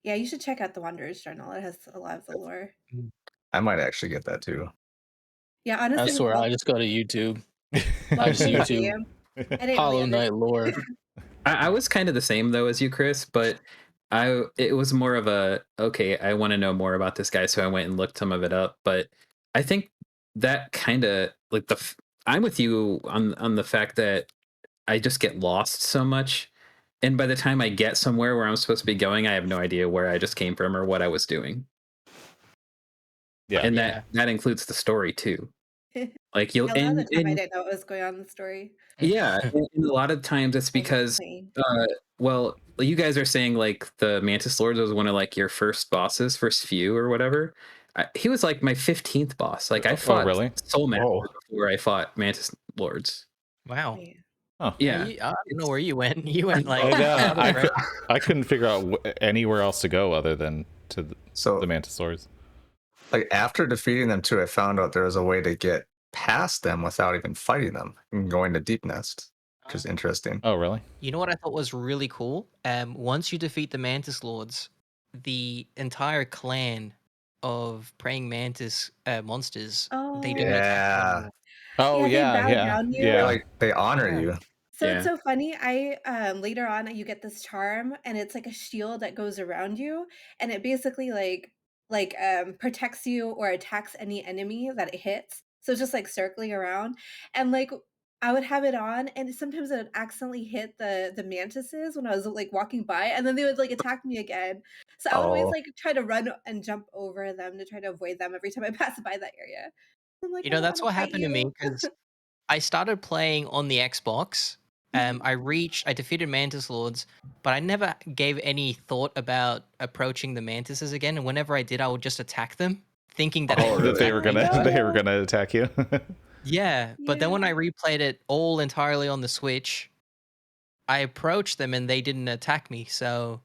Yeah, you should check out the Wanderer's Journal. It has a lot of the lore. I might actually get that too. Yeah, I honestly, swear, I just go to YouTube. while I just playing the YouTube game, I didn't Hollow really Knight lore. I was kind of the same though as you, Chris, but it was more of a okay, I want to know more about this guy, so I went and looked some of it up. But I think that kind of like I'm with you on the fact that I just get lost so much, and by the time I get somewhere where I'm supposed to be going, I have no idea where I just came from or what I was doing. Yeah, and Yeah. that includes the story too. Like you'll A lot of the time I and didn't know what was going on in the story. yeah, and a lot of times it's I was just because playing. well, you guys are saying like the Mantis Lords was one of like your first bosses, first few or whatever. He was like my 15th boss. Like I fought really? Soul Master Whoa. before I fought Mantis Lords. Wow. Yeah. Oh. Yeah, I don't know where you went. You went like I couldn't figure out anywhere else to go other than to So the Mantis Swords. like after defeating them too, I found out there was a way to get past them without even fighting them and going to Deep Nest, which is interesting. Oh, really? You know what I thought was really cool? Once you defeat the Mantis Lords, the entire clan of praying mantis monsters, they Oh, don't attack you Yeah. anymore. Oh, yeah, they yeah, bow yeah, down you. They, yeah. like they honor Yeah. you. So Yeah. it's so funny. I later on you get this charm and it's like a shield that goes around you and it basically protects you or attacks any enemy that it hits. So it's just like circling around and like I would have it on and sometimes it would accidentally hit the mantises when I was like walking by and then they would like attack me again. So I would always Oh, like try to run and jump over them to try to avoid them every time I pass by that area. I'm like, You I know, don't that's want what to fight happened to me you. because I started playing on the Xbox I defeated Mantis Lords, but I never gave any thought about approaching the Mantises again. And whenever I did, I would just attack them, thinking that they Oh, would That they really? were attack me. gonna Oh, they were no. gonna attack you. Yeah, but then when Yeah. I replayed it all entirely on the Switch, I approached them and they didn't attack me. So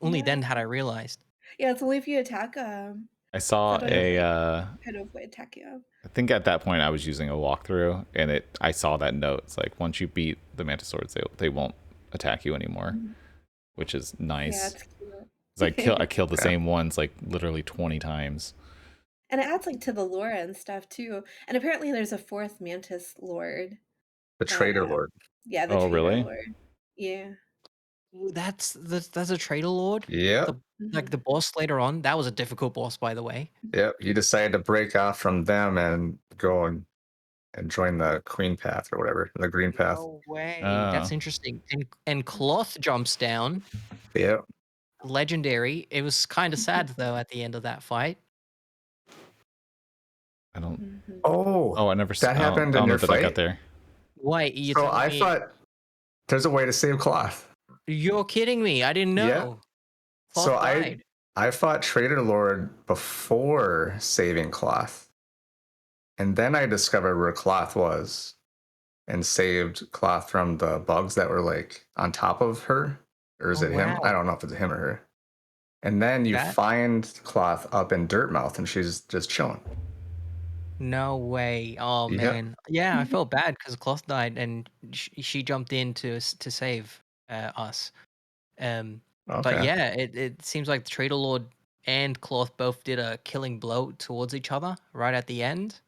only then Yeah. had I realized. Yeah, it's only if you attack I saw that a like kind of attack you. I think at that point I was using a walkthrough, and I saw that note. It's like once you beat the Mantis Swords, they won't attack you anymore, Mhm. which is Yeah, nice. it's 'Cause I cute. killed the Yeah. same ones like literally 20 times. And it adds like to the lore and stuff too. And apparently there's a fourth Mantis Lord The that Trader Lord. yeah, the Oh, Traitor really? Lord. Yeah. Ooh, that's a Trader Lord. Yep. Like Mhm. the boss later on. That was a difficult boss, by the way. Yep. You decided to break off from them and go and join the Queen Path or whatever, the Green Path. No way. That's Oh, interesting. And Cloth jumps down. Yep. Legendary. It was kind of sad though at the end of that fight. I don't. Mhm. Oh, Oh, that I happened don't in know your that I got fight? there. Wait, you So telling I me? thought there's a way to save Cloth. You're kidding me. I didn't Yeah. know. So Cloth died. I fought Trader Lord before saving Cloth. And then I discovered where Cloth was and saved Cloth from the bugs that were like on top of her. Or is Oh it him? I wow. don't know if it's him or her. And then you That find Cloth up in Dirtmouth and she's just chilling. no way. Oh Yep. man. Yeah, I felt bad because Cloth died and she jumped in to save us. But Okay. yeah, it seems like the Trader Lord and Cloth both did a killing blow towards each other right at the end,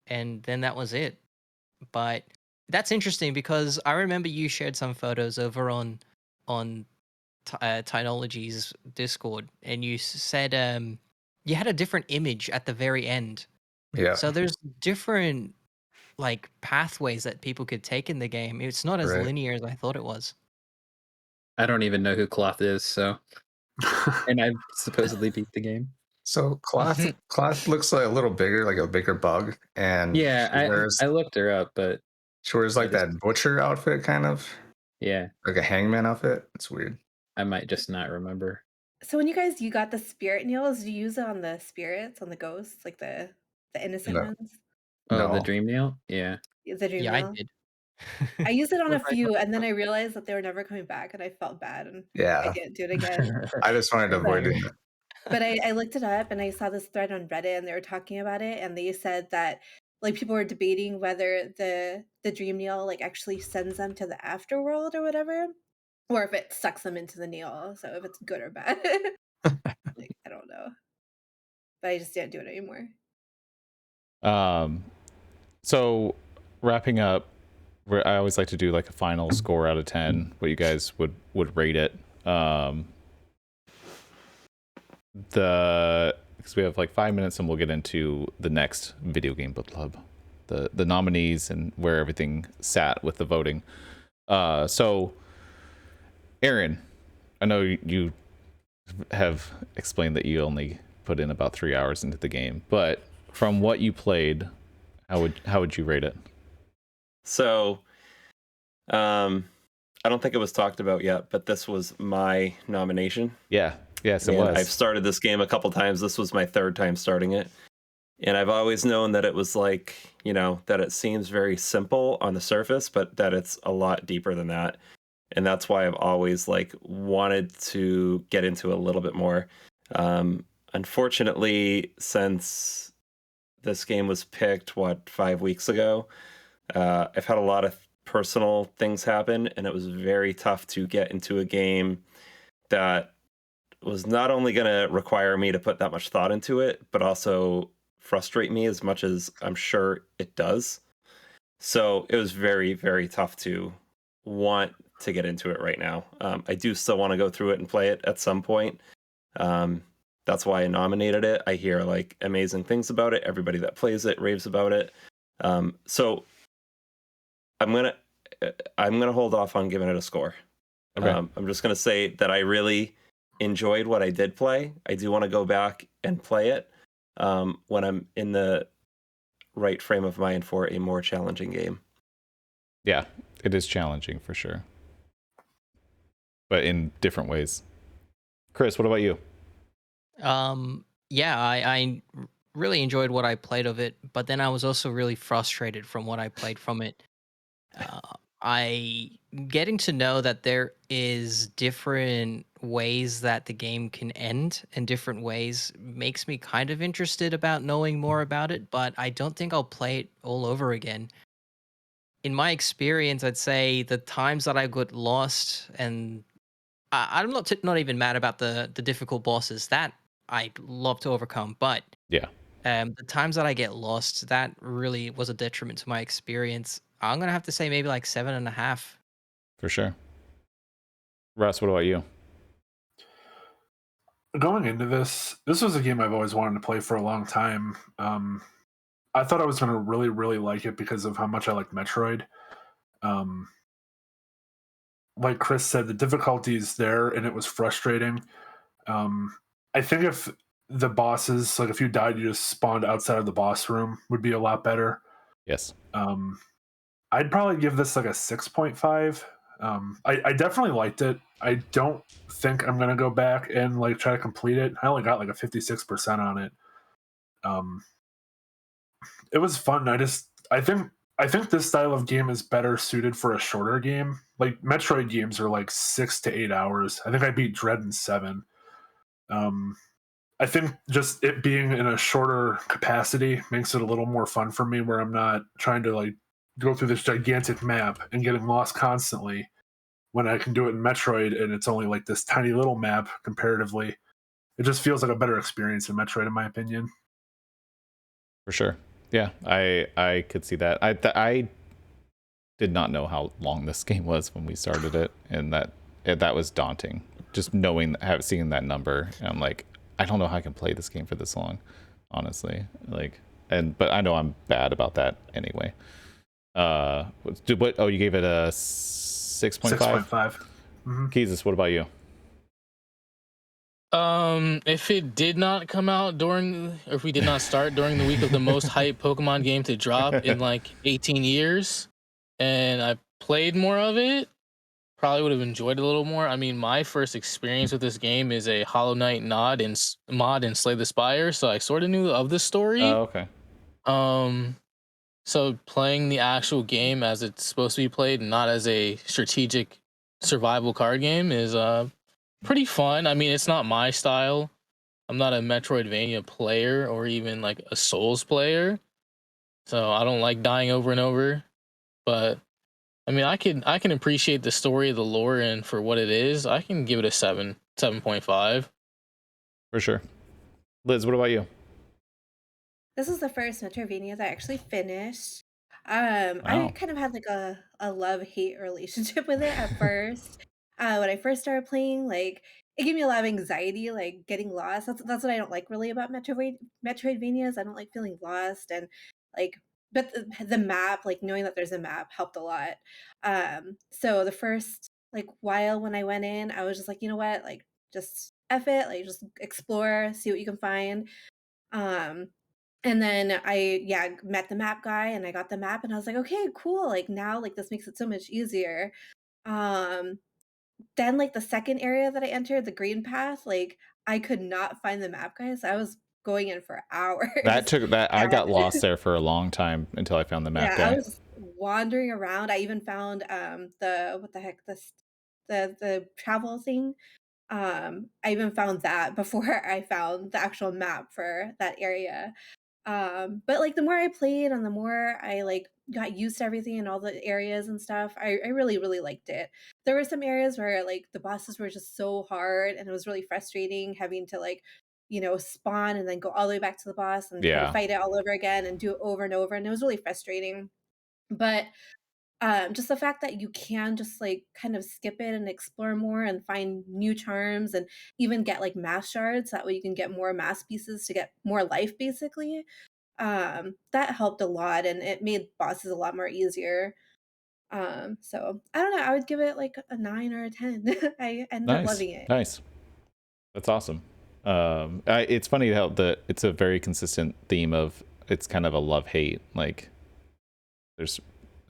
and then that was it. But that's interesting because I remember you shared some photos over on Tynology's Discord, and you said you had a different image at the very end. Yeah. So there's different like pathways that people could take in the game. It's not as Right. linear as I thought it was. I don't even know who Cloth is, so and I supposedly beat the game. So Cloth looks like a little bigger, like a bigger bug, and Yeah, I looked her up, but she wears I like just that butcher outfit, kind of yeah, like a hangman outfit. It's weird. I might just not remember. So when you got the spirit nails, do you use it on the spirits, on the ghosts, like the innocent No, ones? Oh, the no. dream nail? Yeah. The dream Yeah, I nail? did. I used it on What a few and then I realized that they were never coming back and I felt bad and I Yeah, didn't do it again. I just wanted to avoid But doing it. but I looked it up and I saw this thread on Reddit and they were talking about it and they said that like people were debating whether the dream nail like actually sends them to the afterworld or whatever, or if it sucks them into the nail. So if it's good or bad. Like I don't know. But I just didn't do it anymore. So wrapping up, I always like to do like a final score out of 10. What you guys would rate it. Because we have like 5 minutes and we'll get into the next video game book club, the nominees and where everything sat with the voting. So Aaron, I know you have explained that you only put in about 3 hours into the game, but from what you played, how would you rate it? So, I don't think it was talked about yet, but this was my nomination. Yes, it And was. I've started this game a couple times. This was my third time starting it. And I've always known that it was like, that it seems very simple on the surface, but that it's a lot deeper than that. And that's why I've always like wanted to get into it a little bit more. Unfortunately, since this game was picked, 5 weeks ago, I've had a lot of personal things happen, and it was very tough to get into a game that was not only going to require me to put that much thought into it, but also frustrate me as much as I'm sure it does. So it was very, very tough to want to get into it right now. I do still want to go through it and play it at some point. That's why I nominated it. I hear like amazing things about it. Everybody that plays it raves about it. So I'm gonna hold off on giving it a score. Okay. I'm just gonna say that I really enjoyed what I did play. I do want to go back and play it when I'm in the right frame of mind for a more challenging game. Yeah, It is challenging for sure, but in different ways. Chris, what about you? Yeah, I really enjoyed what I played of it, but then I was also really frustrated from what I played from it. Uh, I getting to know that there is different ways that the game can end and different ways makes me kind of interested about knowing more about it, but I don't think I'll play it all over again. In my experience, I'd say the times that I got lost, and I'm not even mad about the difficult bosses that I'd love to overcome, but Yeah, the times that I get lost, that really was a detriment to my experience. I'm gonna have to say maybe like 7.5. for sure. Russ, what about you? Going into this was a game I've always wanted to play for a long time. I thought I was going to really, really like it because of how much I like Metroid. Um, like Chris said, the difficulty is there, and it was frustrating. I think if the bosses, like if you died, you just spawned outside of the boss room, would be a lot better. Yes. I'd probably give this like a 6.5. I definitely liked it. I don't think I'm gonna go back and like try to complete it. I only got like a 56% on it. It was fun. I think this style of game is better suited for a shorter game. Like Metroid games are like 6 to 8 hours. I think I beat Dread in 7. I think just it being in a shorter capacity makes it a little more fun for me, where I'm not trying to like go through this gigantic map and getting lost constantly, when I can do it in Metroid and it's only like this tiny little map comparatively. It just feels like a better experience in Metroid, in my opinion. For sure. Yeah, I could see that. I did not know how long this game was when we started it, and that was daunting. Just knowing, seeing that number, and I'm like, I don't know how I can play this game for this long, honestly. Like, but I know I'm bad about that anyway. What? Oh, you gave it a 6.5. 6.5. Mm-hmm. Jesus, what about you? If it did not come out or if we did not start during the week of the most hyped Pokemon game to drop in like 18 years, and I played more of it, probably would have enjoyed it a little more. I mean, my first experience with this game is a Hollow Knight mod in Slay the Spire, so I sort of knew of the story. Oh, okay. So playing the actual game as it's supposed to be played, not as a strategic survival card game, is pretty fun. I mean, it's not my style. I'm not a Metroidvania player or even like a Souls player, so I don't like dying over and over. But I mean, I can appreciate the story, the lore, and for what it is, I can give it a 7.5. For sure. Liz, what about you? This is the first Metroidvania that I actually finished. Wow. I kind of had like a love-hate relationship with it at first. When I first started playing, like it gave me a lot of anxiety, like getting lost. That's what I don't like really about Metroidvanias. I don't like feeling lost, and like, but the map, like knowing that there's a map, helped a lot. So the first like while when I went in, I was just like, you know what, like just F it, like just explore, see what you can find. Um, and then I met the map guy and I got the map and I was like, okay, cool. Like now, like this makes it so much easier. Um, then like the second area that I entered, the green path, like I could not find the map guy, so I was going in for hours. I got lost there for a long time until I found the map Yeah, I guy. was just wandering around. I even found the what the heck, the travel thing. I even found that before I found the actual map for that area. But like the more I played and the more I like got used to everything and all the areas and stuff, I really, really liked it. There were some areas where like the bosses were just so hard and it was really frustrating having to like, spawn and then go all the way back to the boss and try to Yeah. fight it all over again and do it over and over. And it was really frustrating. But just the fact that you can just like kind of skip it and explore more and find new charms and even get like mass shards, that way you can get more mass pieces to get more life basically. That helped a lot and it made bosses a lot more easier. So I don't know, I would give it like a 9 or a 10. I ended up loving it. Nice. That's awesome. It's funny how it's a very consistent theme of, it's kind of a love-hate. Like there's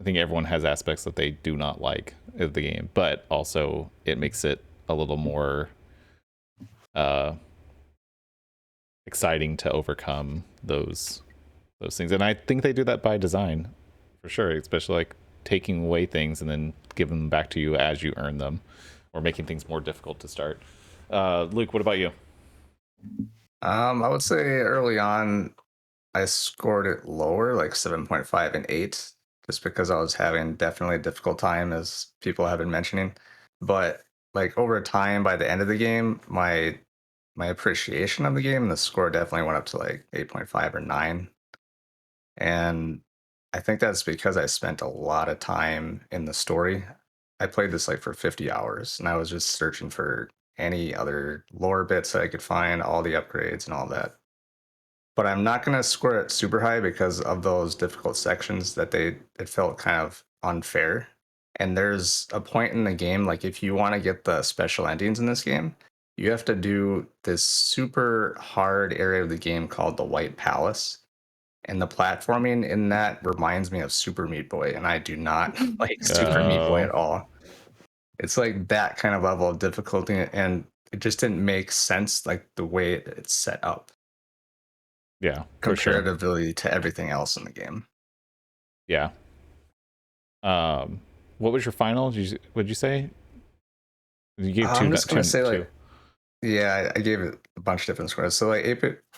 I think everyone has aspects that they do not like of the game, but also it makes it a little more exciting to overcome those things. And I think they do that by design, for sure, especially like taking away things and then giving them back to you as you earn them, or making things more difficult to start. Luke, what about you? I would say early on, I scored it lower, like 7.5 and 8, just because I was having definitely a difficult time, as people have been mentioning. But like over time, by the end of the game, my appreciation of the game, the score definitely went up to like 8.5 or 9. And I think that's because I spent a lot of time in the story. I played this like for 50 hours, and I was just searching for any other lore bits that I could find, all the upgrades and all that. But I'm not going to score it super high because of those difficult sections that it felt kind of unfair. And there's a point in the game, like if you want to get the special endings in this game, you have to do this super hard area of the game called the White Palace. And the platforming in that reminds me of Super Meat Boy, and I do not like Super Meat Boy at all. It's like that kind of level of difficulty, and it just didn't make sense, like the way it's set up. Yeah, for sure. Comparatively to everything else in the game. Yeah. What was your final? Would you say? You gave two. I'm just gonna say two. like, yeah, I gave it a bunch of different scores. So like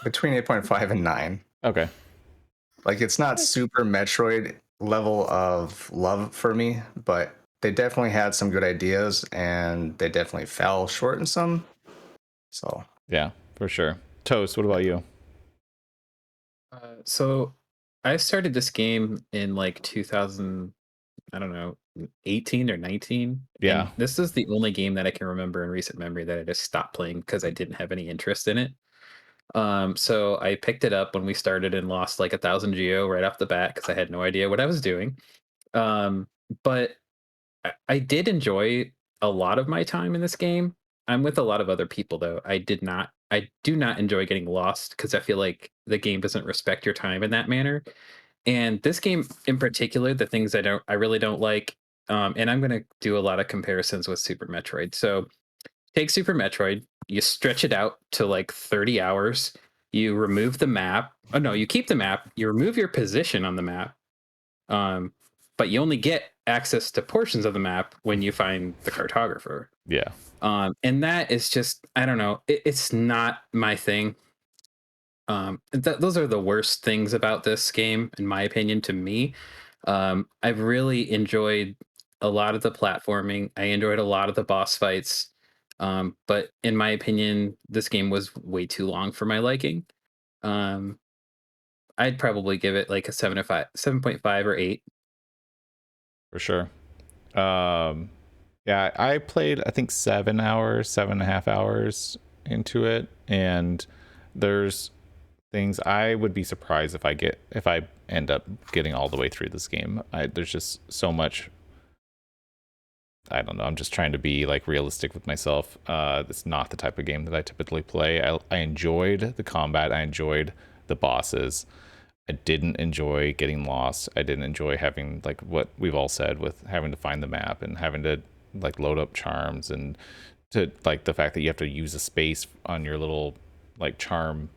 between 8.5 and 9. Okay. Like it's not super Metroid level of love for me, but they definitely had some good ideas, and they definitely fell short in some. So yeah, for sure. Toast, what about you? So I started this game in like 2000, I don't know, 18 or 19. Yeah. And this is the only game that I can remember in recent memory that I just stopped playing because I didn't have any interest in it. So I picked it up when we started and lost like 1,000 geo right off the bat because I had no idea what I was doing. But I did enjoy a lot of my time in this game. I'm with a lot of other people though. I do not enjoy getting lost because I feel like the game doesn't respect your time in that manner. And this game in particular, the things I really don't like, and I'm going to do a lot of comparisons with Super Metroid. So take Super Metroid, you stretch it out to like 30 hours, you remove the map. Oh no, you keep the map, you remove your position on the map, but you only get access to portions of the map when you find the cartographer. Yeah. And that is just, I don't know, it's not my thing. Those are the worst things about this game, in my opinion, to me. I've really enjoyed a lot of the platforming. I enjoyed a lot of the boss fights. But in my opinion, this game was way too long for my liking. Um, I'd probably give it like a 7.5 or 8. For sure. Yeah, I played I think 7.5 hours into it, and there's things I would be surprised if I end up getting all the way through this game. There's just so much. I don't know. I'm just trying to be like realistic with myself. It's not the type of game that I typically play. I enjoyed the combat. I enjoyed the bosses. I didn't enjoy getting lost. I didn't enjoy having, like what we've all said, with having to find the map and having to like load up charms, and to like the fact that you have to use a space on your little like charm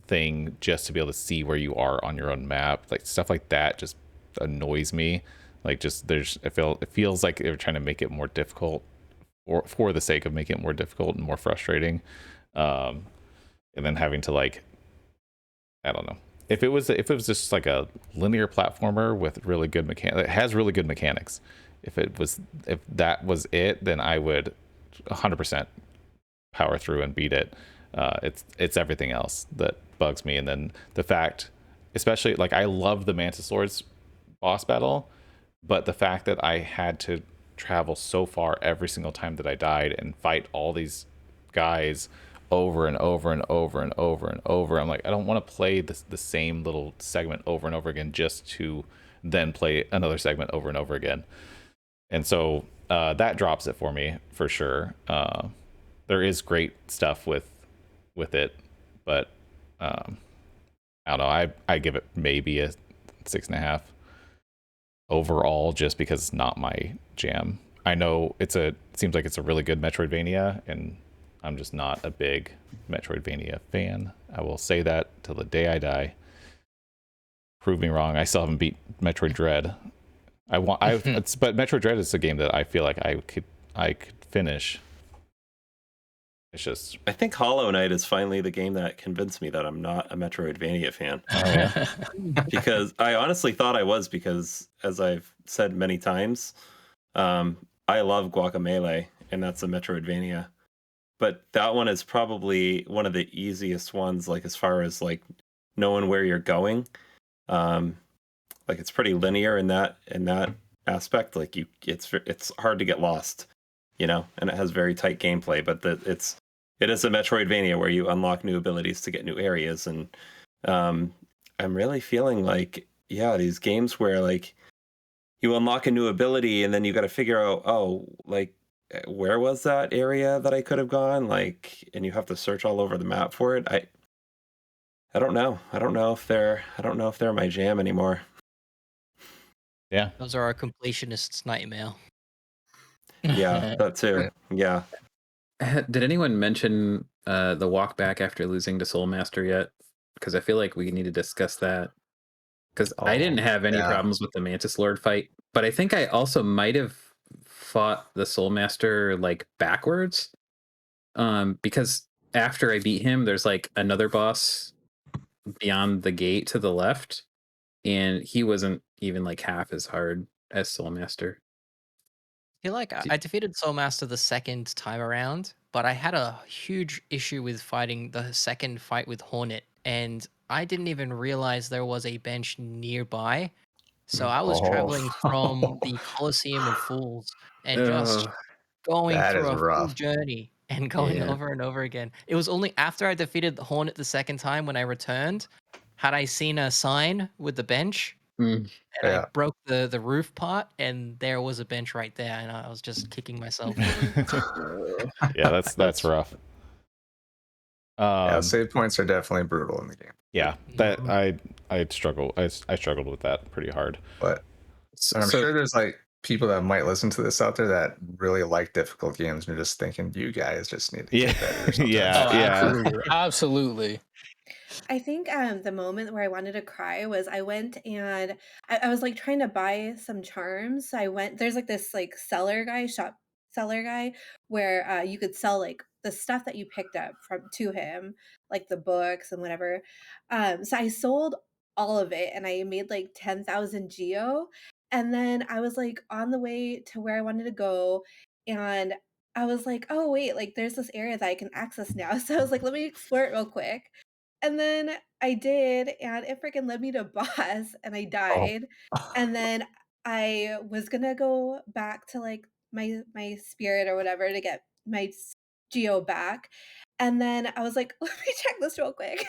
thing just to be able to see where you are on your own map. Like stuff like that just annoys me. Like just it feels like they're trying to make it more difficult, or for the sake of making it more difficult and more frustrating. And then having to like, I don't know. If it was just like a linear platformer with really good it has really good mechanics. If that was it, then I would 100% power through and beat it. It's everything else that bugs me. And then the fact, especially like, I love the Mantis Lord's boss battle, but the fact that I had to travel so far every single time that I died and fight all these guys over and over and over and over and over. I'm like, I don't want to play the same little segment over and over again just to then play another segment over and over again. And so that drops it for me for sure. There is great stuff with it, but I don't know. I give it maybe a 6.5. overall, just because it's not my jam. I know it seems like it's a really good Metroidvania, and I'm just not a big Metroidvania fan. I will say that till the day I die. Prove me wrong. I still haven't beat Metroid Dread. But Metroid Dread is a game that I feel like I could finish. It's just, I think Hollow Knight is finally the game that convinced me that I'm not a Metroidvania fan. oh yeah. Because I honestly thought I was, because as I've said many times, I love Guacamelee, and that's a Metroidvania. But that one is probably one of the easiest ones, like as far as like knowing where you're going. Like it's pretty linear in that aspect. Like it's hard to get lost, you know, and it has very tight gameplay. But it is a Metroidvania where you unlock new abilities to get new areas, and I'm really feeling like, yeah, these games where like you unlock a new ability and then you got to figure out, oh, like where was that area that I could have gone, like, and you have to search all over the map for it. I don't know. I don't know if they're my jam anymore. Yeah. Those are our completionist's nightmare. Yeah, that too. Yeah. Did anyone mention the walk back after losing to Soulmaster yet? Because I feel like we need to discuss that. Because I didn't have any problems with the Mantis Lord fight, but I think I also might have fought the Soulmaster like backwards. Because after I beat him, there's like another boss beyond the gate to the left, and he wasn't even like half as hard as Soulmaster. I feel like I defeated Soulmaster the second time around, but I had a huge issue with fighting the second fight with Hornet, and I didn't even realize there was a bench nearby. So I was traveling from the Colosseum of Fools and just going that through is a full rough. journey and going over and over again. It was only after I defeated the Hornet the second time, when I returned, had I seen a sign with the bench, and I broke the roof part, and there was a bench right there, and I was just kicking myself. Yeah, that's rough. Save points are definitely brutal in the game. Yeah, that I struggled with that pretty hard. But I'm sure there's like people that might listen to this out there that really like difficult games and are just thinking, you guys just need to get better or something. Absolutely. I think the moment where I wanted to cry was I went and I was like trying to buy some charms. So I went, there's like this like shop seller guy where you could sell like the stuff that you picked up to him, like the books and whatever. So I sold all of it and I made like 10,000 geo. And then I was like on the way to where I wanted to go, and I was like, oh wait, like there's this area that I can access now. So I was like, let me explore it real quick. And then I did, and it freaking led me to boss, and I died. And then I was gonna go back to like my spirit or whatever to get my geo back. And then I was like, let me check this real quick.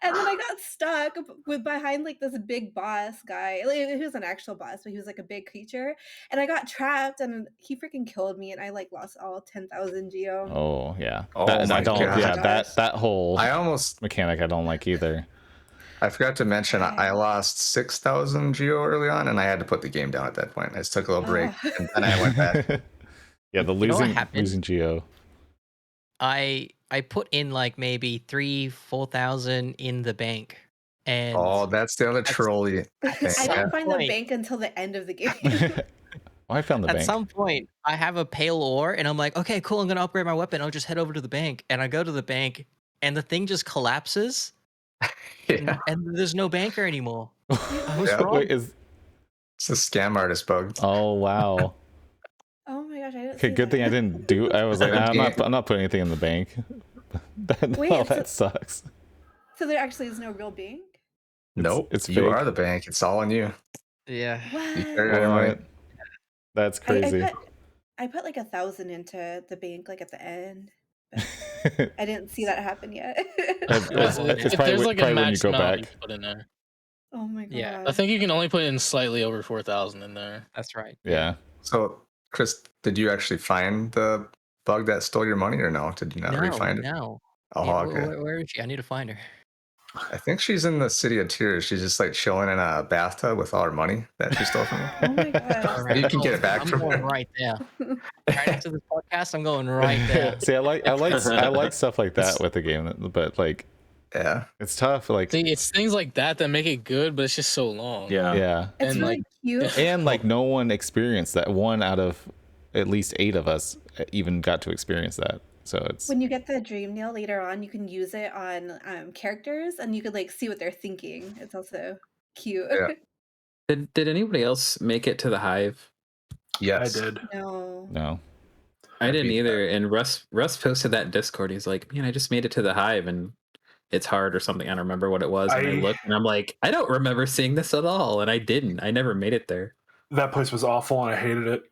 And then I got stuck with behind like this big boss guy. Like, he was an actual boss, but he was like a big creature. And I got trapped, and he freaking killed me, and I like lost all 10,000 geo. Oh yeah. Oh that, my I don't. gosh. Yeah, that whole mechanic I don't like either. I forgot to mention I lost 6,000 geo early on, and I had to put the game down at that point. I just took a little break, and then I went back. Yeah, the losing geo. I put in like maybe 3,000-4,000 in the bank, and that's the other trolley thing. I didn't find the bank until the end of the game. I found the bank. At some point, I have a pale ore, and I'm like, okay, cool, I'm gonna upgrade my weapon. I'll just head over to the bank, and I go to the bank, and the thing just collapses, and there's no banker anymore. I was wrong. Wait, it's a scam artist bug. Oh wow. Oh my gosh, I didn't. Okay, good thing I didn't do. I was like, I'm not putting anything in the bank. That sucks. So there actually is no real bank? Nope, it's you fake. are the bank. It's all on you. Yeah. What? That's crazy. I put like 1,000 into the bank like at the end. But I didn't see that happen yet. It's probably, there's like probably a when you max go amount back. you put in there. Oh my god. Yeah. I think you can only put in slightly over 4,000 in there. That's right. Yeah. So, Chris, did you actually find the bug that stole your money, or no? Did you not re-find it? No. Oh, Yeah, okay. where is she? I need to find her. I think she's in the City of Tears. She's just like chilling in a bathtub with all her money that she stole from her. Oh my gosh. All right, You can get it back I'm from going her. right there. Right after this podcast, I'm going right there. See, I like stuff like that with the game, but like Yeah. it's tough. Like See, it's things like that that make it good, but it's just so long. Yeah. yeah, It's And, really like, cute. and like no one experienced that. One out of at least 8 of us even got to experience that. So it's When you get the dream nail later on, you can use it on characters, and you could like see what they're thinking. It's also cute. Yeah. Did anybody else make it to the Hive? Yes. I did. No. no. I didn't beat either. And Russ posted that in Discord. He's like, man, I just made it to the Hive and it's hard or something. I don't remember what it was. And I looked and I'm like, I don't remember seeing this at all. And I didn't. I never made it there. That place was awful and I hated it.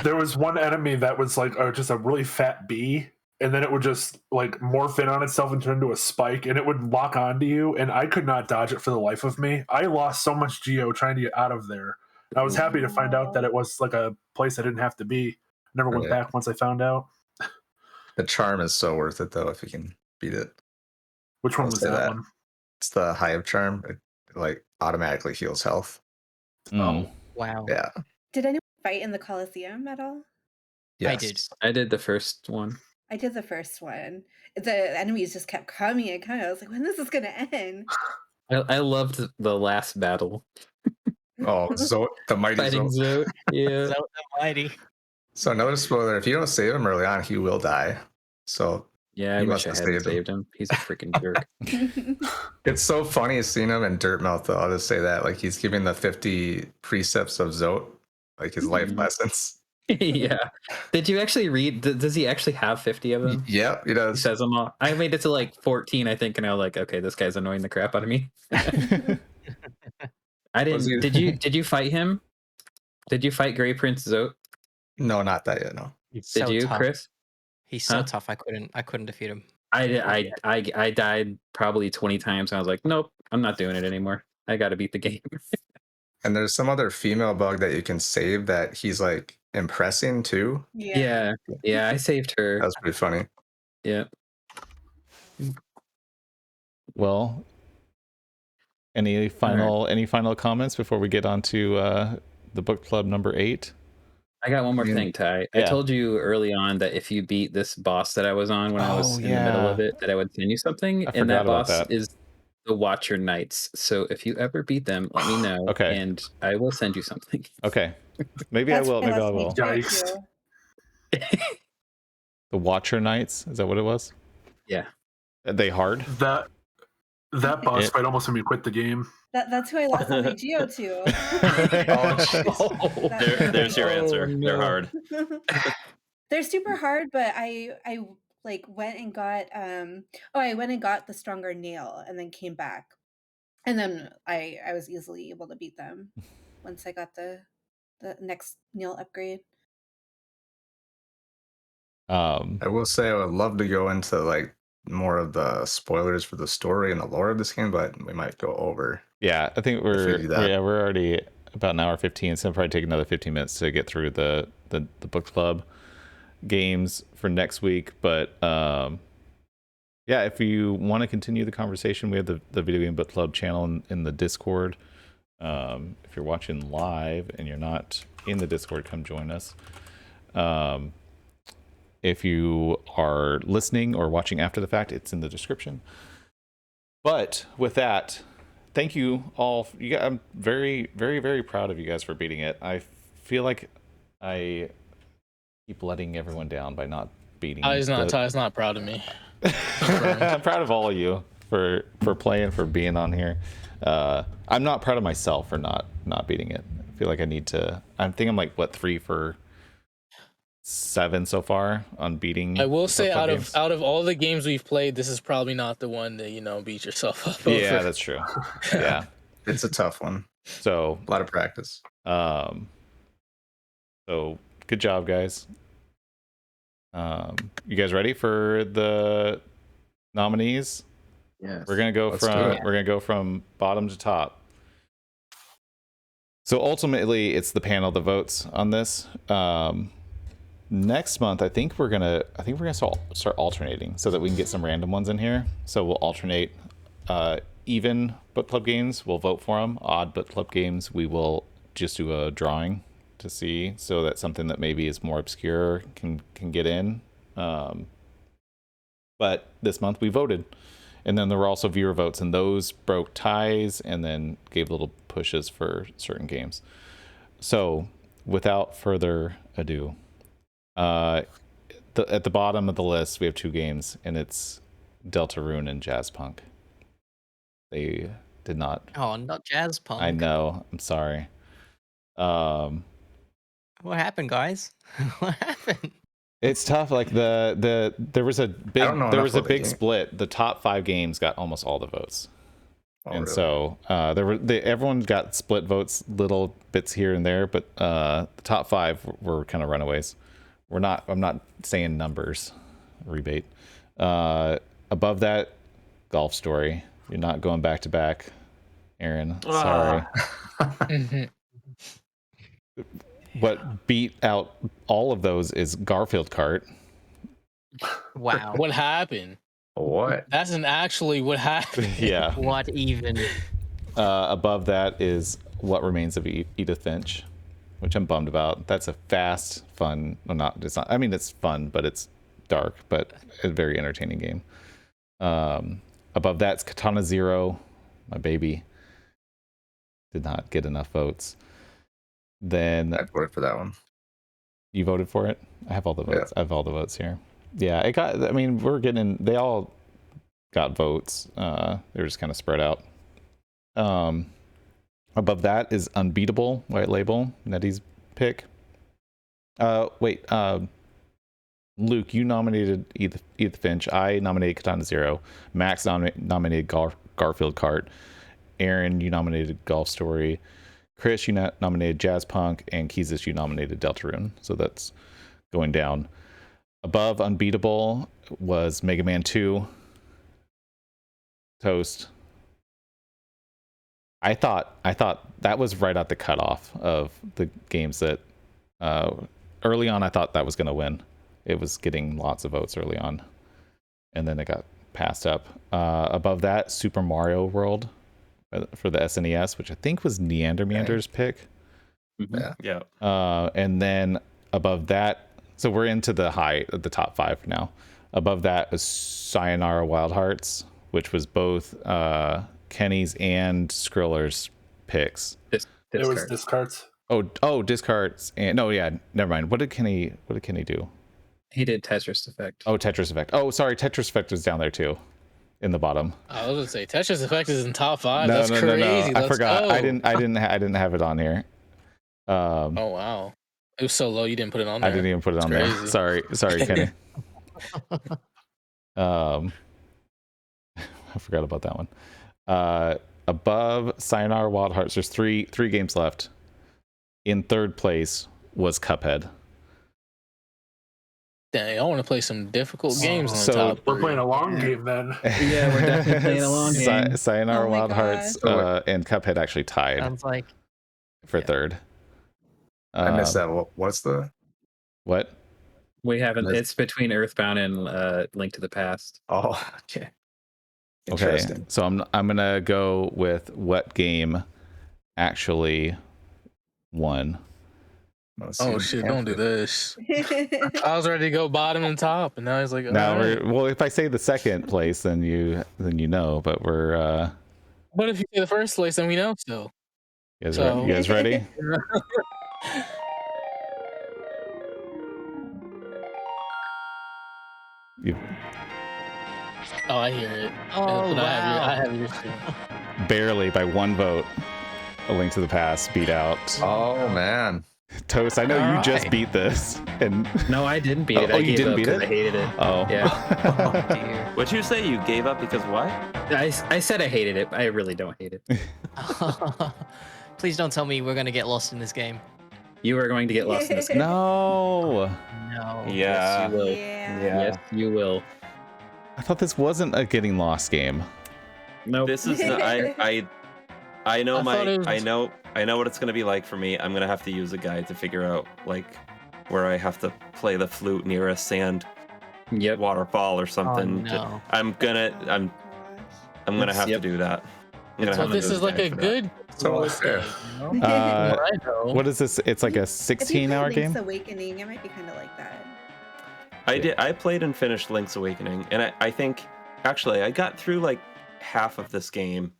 There was one enemy that was like just a really fat bee, and then it would just like morph in on itself and turn into a spike, and it would lock onto you, and I could not dodge it for the life of me. I lost so much geo trying to get out of there. I was happy to find out that it was like a place I didn't have to be. Never went back once I found out. The charm is so worth it though if you can beat it. Which one I'll was say that that. one? It's the Hive charm. It like automatically heals health. Mm. Wow. Yeah. Did anyone fight in the Coliseum at all? Yes. I did. I did the first one. I did the first one. The enemies just kept coming and coming. I was like, when is this gonna end? I loved the last battle. Oh, the mighty Fighting Zoe. Zoe. Yeah. So mighty. So another spoiler: if you don't save him early on, he will die. So Yeah, I You wish must I have hadn't saved him. saved him. He's a freaking jerk. it's so funny seeing him in Dirt Mouth. Though I'll just say that, like he's giving the 50 precepts of Zote, like his life Mhm. lessons. Yeah. Did you actually read? Does he actually have 50 of them? Yep, he He does. says them all. I made it to like 14, I think, and I was like, okay, this guy's annoying the crap out of me. I Was he- didn't. Did you fight him? Did you fight Grey Prince Zote? No, not that yet. No. He's Did so you, tough. Chris? He's so Huh? tough. I couldn't defeat him. I died probably 20 times. And I was like, nope, I'm not doing it anymore. I got to beat the game. And there's some other female bug that you can save that he's like impressing too. Yeah. I saved her. That was pretty funny. Yeah. Well, any final comments before we get on to the book club number 8? I got one more thing, Ty. I Yeah. told you early on that if you beat this boss that I was on when I was in the middle of it, that I would send you something. I And that forgot about boss that. is the Watcher Knights. So if you ever beat them, let me know. Okay. And I will send you something. Okay, maybe I will. Maybe I will. Yikes. The Watcher Knights, is that what it was? Yeah. Are they hard? That boss It- fight almost made me quit the game. That's who I lost all my geo to. Oh, There's your answer. no. They're hard. They're super hard, but I like went and got I went and got the stronger nail and then came back. And then I was easily able to beat them once I got the next nail upgrade. I will say I would love to go into like more of the spoilers for the story and the lore of this game, but we might go over. Yeah, I think we we're do that. we're already about an hour 15, so it'll probably take another 15 minutes to get through the book club games for next week. But yeah, if you want to continue the conversation, we have the video game book club channel in the Discord. If you're watching live and you're not in the Discord, come join us. If you are listening or watching after the fact, it's in the description. But with that, thank you all. I'm very, very, very proud of you guys for beating it. I feel like I keep letting everyone down by not beating. Ty's not proud of me. I'm proud of all of you for playing, for being on here. I'm not proud of myself for not beating it. I feel like I need to. I think I'm like 3 for 7 so far on beating. I will say book club out games. of all the games we've played, this is probably not the one that beat yourself up over. Yeah, that's true. Yeah, It's a tough one. so A lot of practice. so good job, guys. You guys ready for the nominees? Yes. We're gonna go Let's do from it. bottom to top. So ultimately, it's the panel that votes on this. Next month, I think we're gonna start alternating so that we can get some random ones in here. So we'll alternate even book club games, we'll vote for them. Odd book club games, we will just do a drawing to see, so that something that maybe is more obscure can get in. But this month we voted, and then there were also viewer votes, and those broke ties and then gave little pushes for certain games. So without further ado, at the bottom of the list we have 2 games, and it's Deltarune and Jazzpunk. They did not. Oh, not Jazzpunk. I know. I'm sorry. What happened, guys? What happened? It's tough. Like there was a big game. split. The top 5 games got almost all the votes, and really? so everyone got split votes, little bits here and there. But the top 5 were kind of runaways. I'm not saying numbers. Rebate. Above that, Golf Story. You're not going back to back, Aaron. Sorry. What beat out all of those is Garfield Kart. Wow. What happened? What? That's actually what happened. Yeah. What even? Above that is What Remains of Edith Finch, which I'm bummed about. That's a fast, fun. Well, not. It's not. I mean, it's fun, but it's dark, but a very entertaining game. Above that's Katana Zero, my baby. Did not get enough votes. Then I voted for that one. you voted for it. I have all the votes. I have all the votes here. Yeah, it got. I mean, they all got votes. They were just kind of spread out. Above that is Unbeatable, White Label, Nettie's pick. Wait, Luke, you nominated Edith Finch. I nominated Katana Zero. Max nominated Garfield Kart. Aaron, you nominated Golf Story. Chris, you nominated Jazzpunk. And Keezus, you nominated Deltarune. So that's going down. Above Unbeatable was Mega Man 2. Toast. I thought that was right at the cutoff of the games that early on I thought that was going to win. It was getting lots of votes early on, and then it got passed up. Above that, Super Mario World for the SNES, which I think was Neandermander's pick. Yeah. And then above that, so we're into the top 5 now. Above that is Sayonara Wild Hearts, which was both Kenny's and Skriller's picks. It was Discards. Oh, Discards. And no, yeah, never mind. What did Kenny do? He did Tetris Effect. Oh, Tetris Effect. Oh, sorry, Tetris Effect was down there too, in the bottom. I was gonna say Tetris Effect is in top 5. No, That's crazy. No. I forgot. Go. I didn't have it on here. Oh wow, it was so low you didn't put it on there. I didn't even put it on there. Sorry, Kenny. I forgot about that one. Above Sayonara Wild Hearts, there's three games left. In third place was Cuphead. Dang, I want to play some difficult games in the So top 3. We're playing a long game then. Yeah, we're definitely playing a long game. Sayonara Oh my Wild Hearts and Cuphead actually tied Sounds like for third. I missed that. What's the? What? We haven't. It's between Earthbound and Link to the Past. Oh, okay. Okay, Interesting. so I'm gonna go with what game actually won. Oh shit! Don't do this. I was ready to go bottom and top, and now he's like, Now "Alright." well, if I say the second place, then you know. But we're What if you say the first place, then we know still. you guys ready? You Oh, I hear it. Oh, But I wow. have yours too. barely by one vote. A Link to the Past beat out Oh man. Toast. I know you just Alright. beat this, and No, I didn't beat it. Oh, I you gave didn't up beat 'cause it? I hated it. oh Yeah. Dear. What'd you say? You gave up because why? I said I hated it. I really don't hate it. Please don't tell me we're gonna get lost in this game. You are going to get lost in this game. no. No. Yeah. Yes, you will. Yeah. Yes, you will. I thought this wasn't a getting lost game. Nope. This is I know I thought it was- I know what it's gonna be like for me. I'm gonna have to use a guide to figure out like where I have to play the flute near a sand Yep. waterfall or something. no. I'm I'm gonna have to do that. I'm gonna So have to this do is like guide a for that. good So Lord fair. game, you know? Right, though. What is this? It's like a If you 16-hour play Link's game. Awakening, it might be kind of like that. I played and finished Link's Awakening, and I think actually I got through like half of this game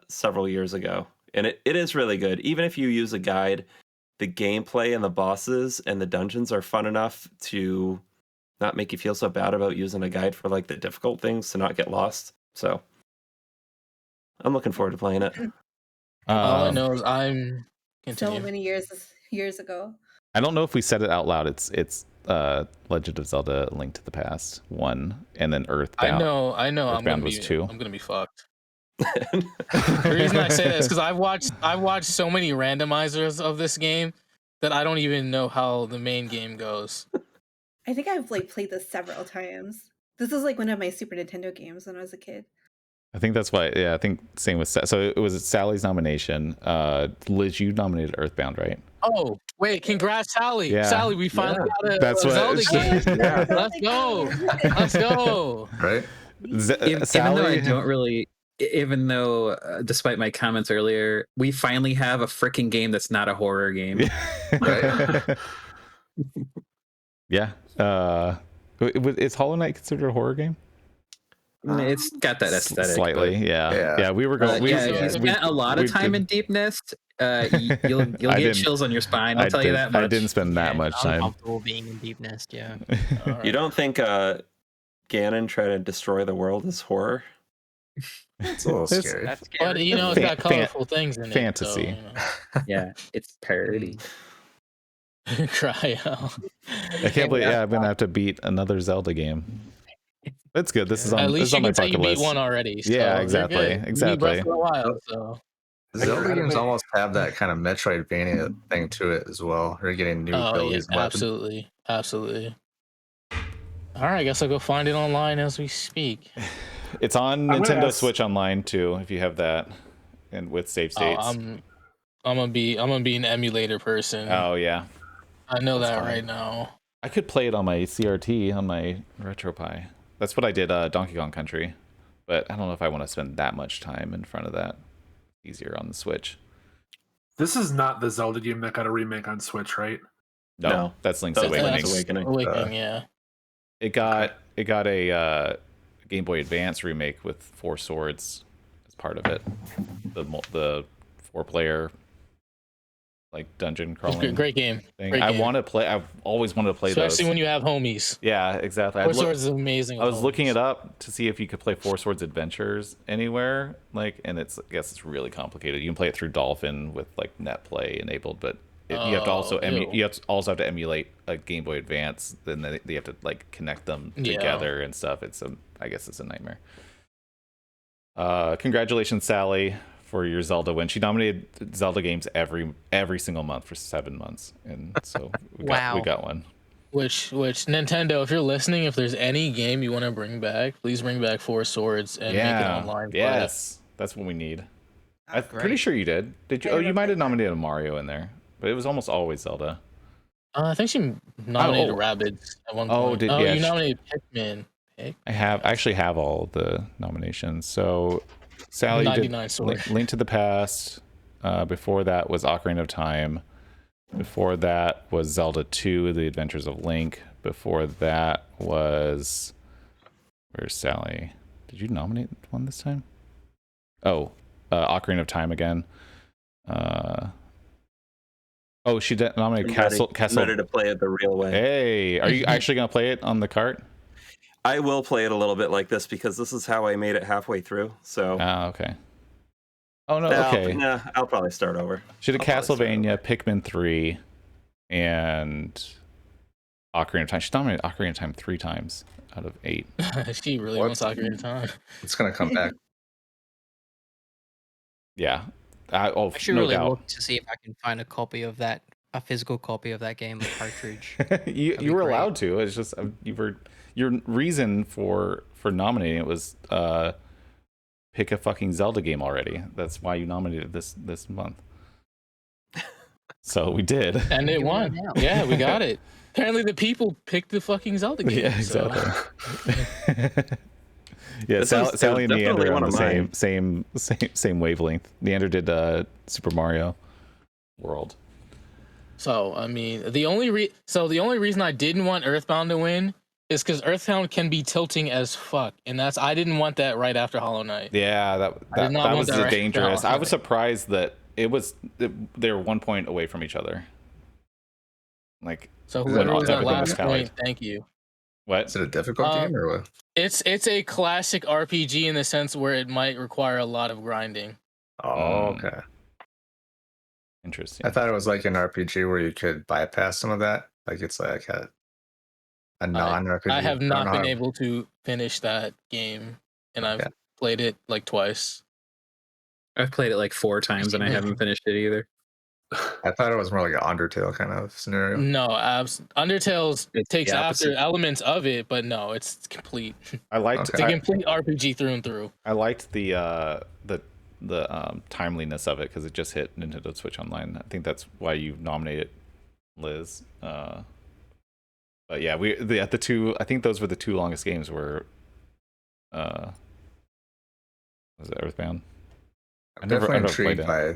several years ago, and it is really good. Even if you use a guide, the gameplay and the bosses and the dungeons are fun enough to not make you feel so bad about using a guide for like the difficult things to not get lost. So I'm looking forward to playing it. All I know is I'm So continue. many years ago. I don't know if we said it out loud. It's Legend of Zelda: Link to the Past 1, and then Earthbound. I know. Earthbound was 2. I'm gonna be fucked. The reason I say that is because I've watched so many randomizers of this game that I don't even know how the main game goes. I think I've like played this several times. This is like one of my Super Nintendo games when I was a kid. I think that's why. Yeah, I think same with so it was Sally's nomination. Liz, you nominated Earthbound, right? Oh wait! Congrats, Sally! Yeah. Sally, we finally got a That's what- Zelda game. Yeah. Let's go! Let's go! Right? Even though I don't really, even though despite my comments earlier, we finally have a freaking game that's not a horror game. Right? Yeah. Is Hollow Knight considered a horror game? It's got that aesthetic. Slightly, but, yeah. We were going. if you spent a lot of time in Deep Nest, you'll get chills on your spine. I'll tell you that much. I didn't spend that much I'm time. comfortable being in Deep Nest, yeah. You don't think Ganon trying to destroy the world is horror? It's a little It's- scary. That's scary. But you know, it's got colorful things in it. fantasy. So, you know. Yeah, it's parody. Cry out. I can't believe. Yeah, I'm gonna have to beat another Zelda game. That's good. This is on. At This least is you on my can say you bucket beat list. one already. So Yeah, you're exactly, good. You beat exactly. Breath of the Wild, so Zelda games almost have that kind of Metroidvania thing to it as well. You're getting new abilities and weapons. absolutely. All right, I guess I'll go find it online as we speak. It's on I'm gonna Nintendo ask- Switch Online too, if you have that, and with save states. I'm gonna be an emulator person. Oh yeah, I know that's that fine. right now. I could play it on my CRT on my RetroPie. That's what I did. Donkey Kong Country, but I don't know if I want to spend that much time in front of that. Easier on the Switch. This is not the Zelda game that got a remake on Switch, right? No. That's Link's That's Awakening. Link's Awakening. Awakening, yeah. It got a Game Boy Advance remake with 4 swords as part of it. The 4-player like dungeon It's crawling great game. thing. Great I game. want to play. I've always wanted to play Especially those. when you have homies. Yeah, exactly. Four Swords is amazing. I with was looking homies. it up to see if you could play 4 Swords Adventures anywhere, and I guess it's really complicated. You can play it through Dolphin with like net play enabled, but you have to also ew. you have to emulate a Game Boy Advance. Then they have to like connect them Yeah. together and stuff. I guess it's a nightmare. Congratulations, Sally, for your Zelda win. She nominated Zelda games every single month for 7 months, and so we got one. Which Nintendo, if you're listening, if there's any game you want to bring back, please bring back 4 Swords and make it online. play. Yes, that's what we need. I'm Great. pretty sure you did. Did you? I Oh, you don't might have think that. nominated a Mario in there, but it was almost always Zelda. I think she nominated Oh. Rabbids at one Oh, point. yeah, You she- nominated Pikmin. I actually have all of the nominations. So Sally did 99 sword. Link to the Past. Before that was Ocarina of Time. Before that was Zelda 2: The Adventures of Link. Before that was where's Sally? Did you nominate one this time? Oh, Ocarina of Time again. Oh, she nominated Castle. I'm ready to play it the real way. Hey, are you actually gonna play it on the cart? I will play it a little bit like this because this is how I made it halfway through. So Okay. Oh no, I'll- okay. nah, I'll probably start over. She did I'll probably start Castlevania, Pikmin 3, and Ocarina of Time. She nominated Ocarina of Time 3 times out of 8. She really What? wants Ocarina of Time. It's gonna come back. Yeah. I should no really doubt. look to see if I can find a physical copy of that game, a cartridge. you be were great. allowed to. It's just your reason for nominating it was pick a fucking Zelda game already. That's why you nominated this month. So we did. And it Give me won. that now. Yeah, we got it. Apparently the people picked the fucking Zelda game. Yeah, so- exactly. Yeah, This one's Sally and definitely Neander are one on of the mine. same wavelength. Neander did Super Mario World. So I mean, the only reason I didn't want Earthbound to win is because Earthbound can be tilting as fuck, and I didn't want that right after Hollow Knight. Yeah, I did not want was that the right dangerous. now. I was surprised that they were 1 point away from each other. Like, So Is it whoever was at everything was last tallied. point, thank you. What? Is it a difficult game or what? It's a classic RPG in the sense where it might require a lot of grinding. Oh, okay. Interesting. I thought it was like an RPG where you could bypass some of that. Like it's like a non-RPG. I have don't not know been how- able to finish that game, and I've Okay. played it like twice. I've played it like 4 times and I haven't finished it either. I thought it was more like an Undertale kind of scenario. No, Undertale It's takes the after opposite. elements of it, but no, it's complete. I liked It's a complete RPG through and through. I liked the timeliness of it because it just hit Nintendo Switch Online. I think that's why you nominated Liz. But yeah, the two. I think those were the 2 longest games. Were was it Earthbound? I'm definitely intrigued it. by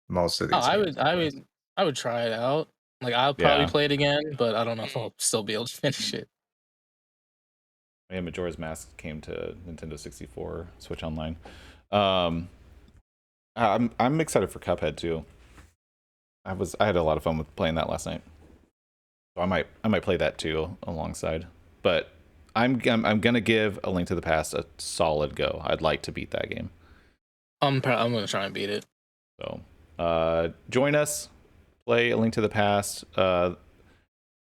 most of these. I would try it out. Like I'll probably Yeah. play it again, but I don't know if I'll still be able to finish it. Yeah, Majora's Mask came to Nintendo 64 Switch Online. I'm excited for Cuphead too. I had a lot of fun with playing that last night. So I might play that too alongside. But I'm gonna give A Link to the Past a solid go. I'd like to beat that game. I'm gonna try and beat it. So join us, play A Link to the Past. I'm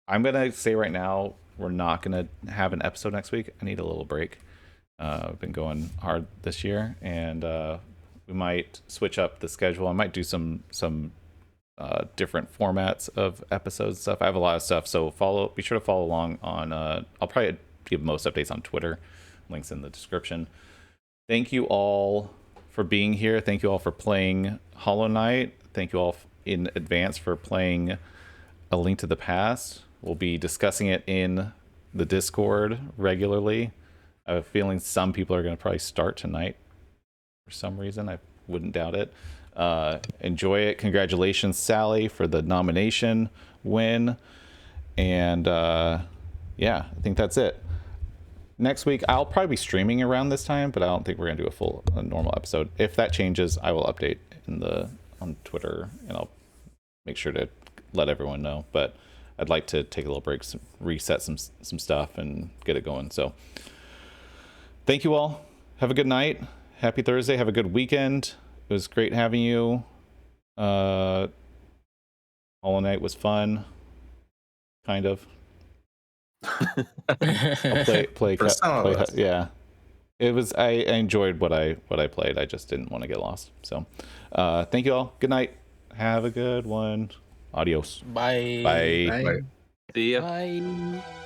gonna say right now we're not gonna have an episode next week. I need a little break. I've been going hard this year, and we might switch up the schedule. I might do some different formats of episodes stuff. I have a lot of stuff, so be sure to follow along on I'll probably give most updates on Twitter. Links in the description. Thank you all for being here. Thank you all for playing Hollow Knight. Thank you all in advance for playing A Link to the Past. We'll be discussing it in the Discord regularly. I have a feeling some people are going to probably start tonight for some reason. I wouldn't doubt it. Enjoy it. Congratulations, Sally, for the nomination win. And yeah, I think that's it. Next week, I'll probably be streaming around this time, but I don't think we're going to do a normal episode. If that changes, I will update on Twitter, and I'll make sure to let everyone know. But I'd like to take a little break, reset some stuff, and get it going. So thank you all. Have a good night. Happy Thursday. Have a good weekend. It was great having you. Hollow Knight was fun. Kind of. I'll play yeah. It was I enjoyed what I played. I just didn't want to get lost. So thank you all. Good night. Have a good one. Adios. Bye. Bye. Bye. See ya. Bye.